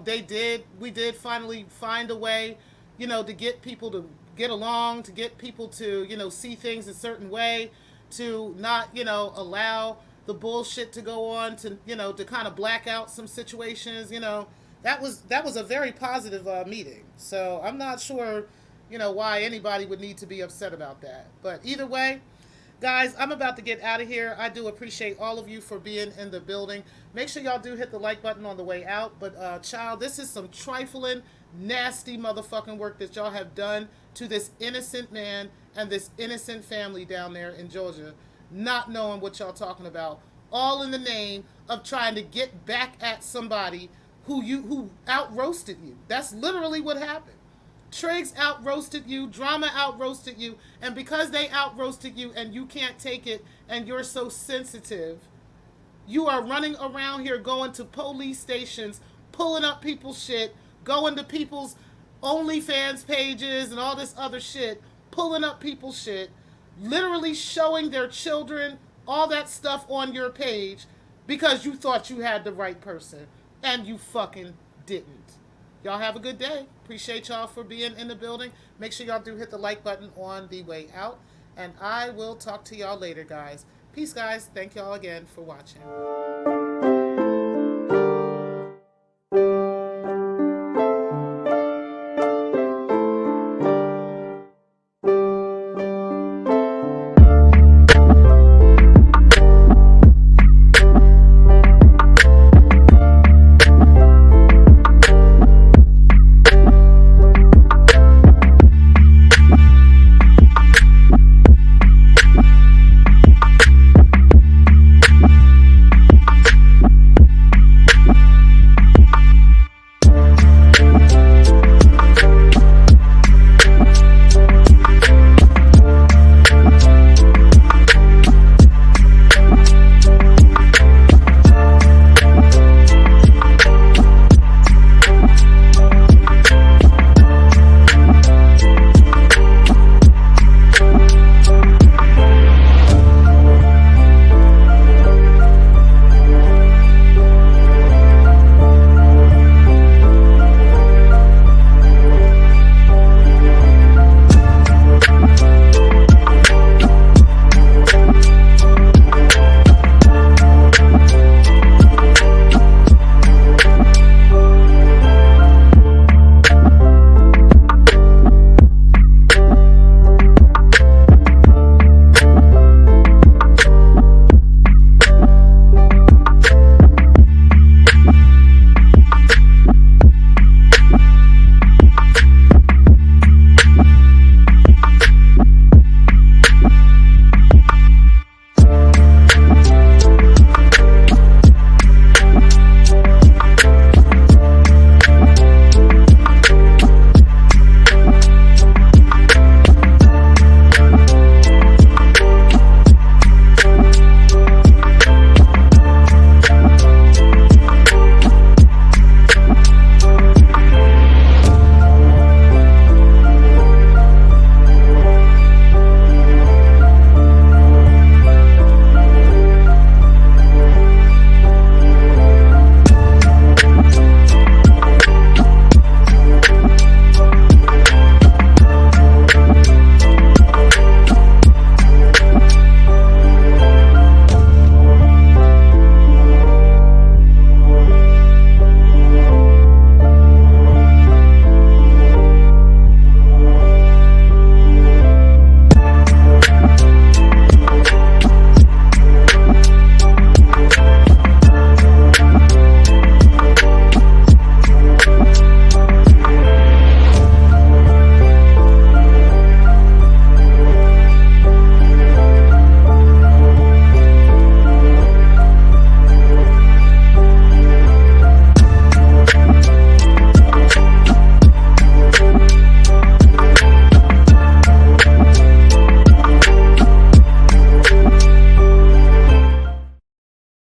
we did finally find a way, you know, to get people to get along, to get people to, you know, see things a certain way, to not, you know, allow the bullshit to go on, to, you know, to kind of black out some situations, you know. That was a very positive meeting. So I'm not sure, you know, why anybody would need to be upset about that. But either way, guys, I'm about to get out of here. I do appreciate all of you for being in the building. Make sure y'all do hit the like button on the way out. But, child, this is some trifling, nasty motherfucking work that y'all have done to this innocent man and this innocent family down there in Georgia, not knowing what y'all talking about, all in the name of trying to get back at somebody who out-roasted you. That's literally what happened. Triggs out-roasted you, Drama out-roasted you, and because they out-roasted you and you can't take it and you're so sensitive, you are running around here going to police stations, pulling up people's shit, going to people's OnlyFans pages and all this other shit, pulling up people's shit, literally showing their children all that stuff on your page because you thought you had the right person and you fucking didn't. Y'all have a good day. Appreciate y'all for being in the building. Make sure y'all do hit the like button on the way out. And I will talk to y'all later, guys. Peace, guys. Thank y'all again for watching.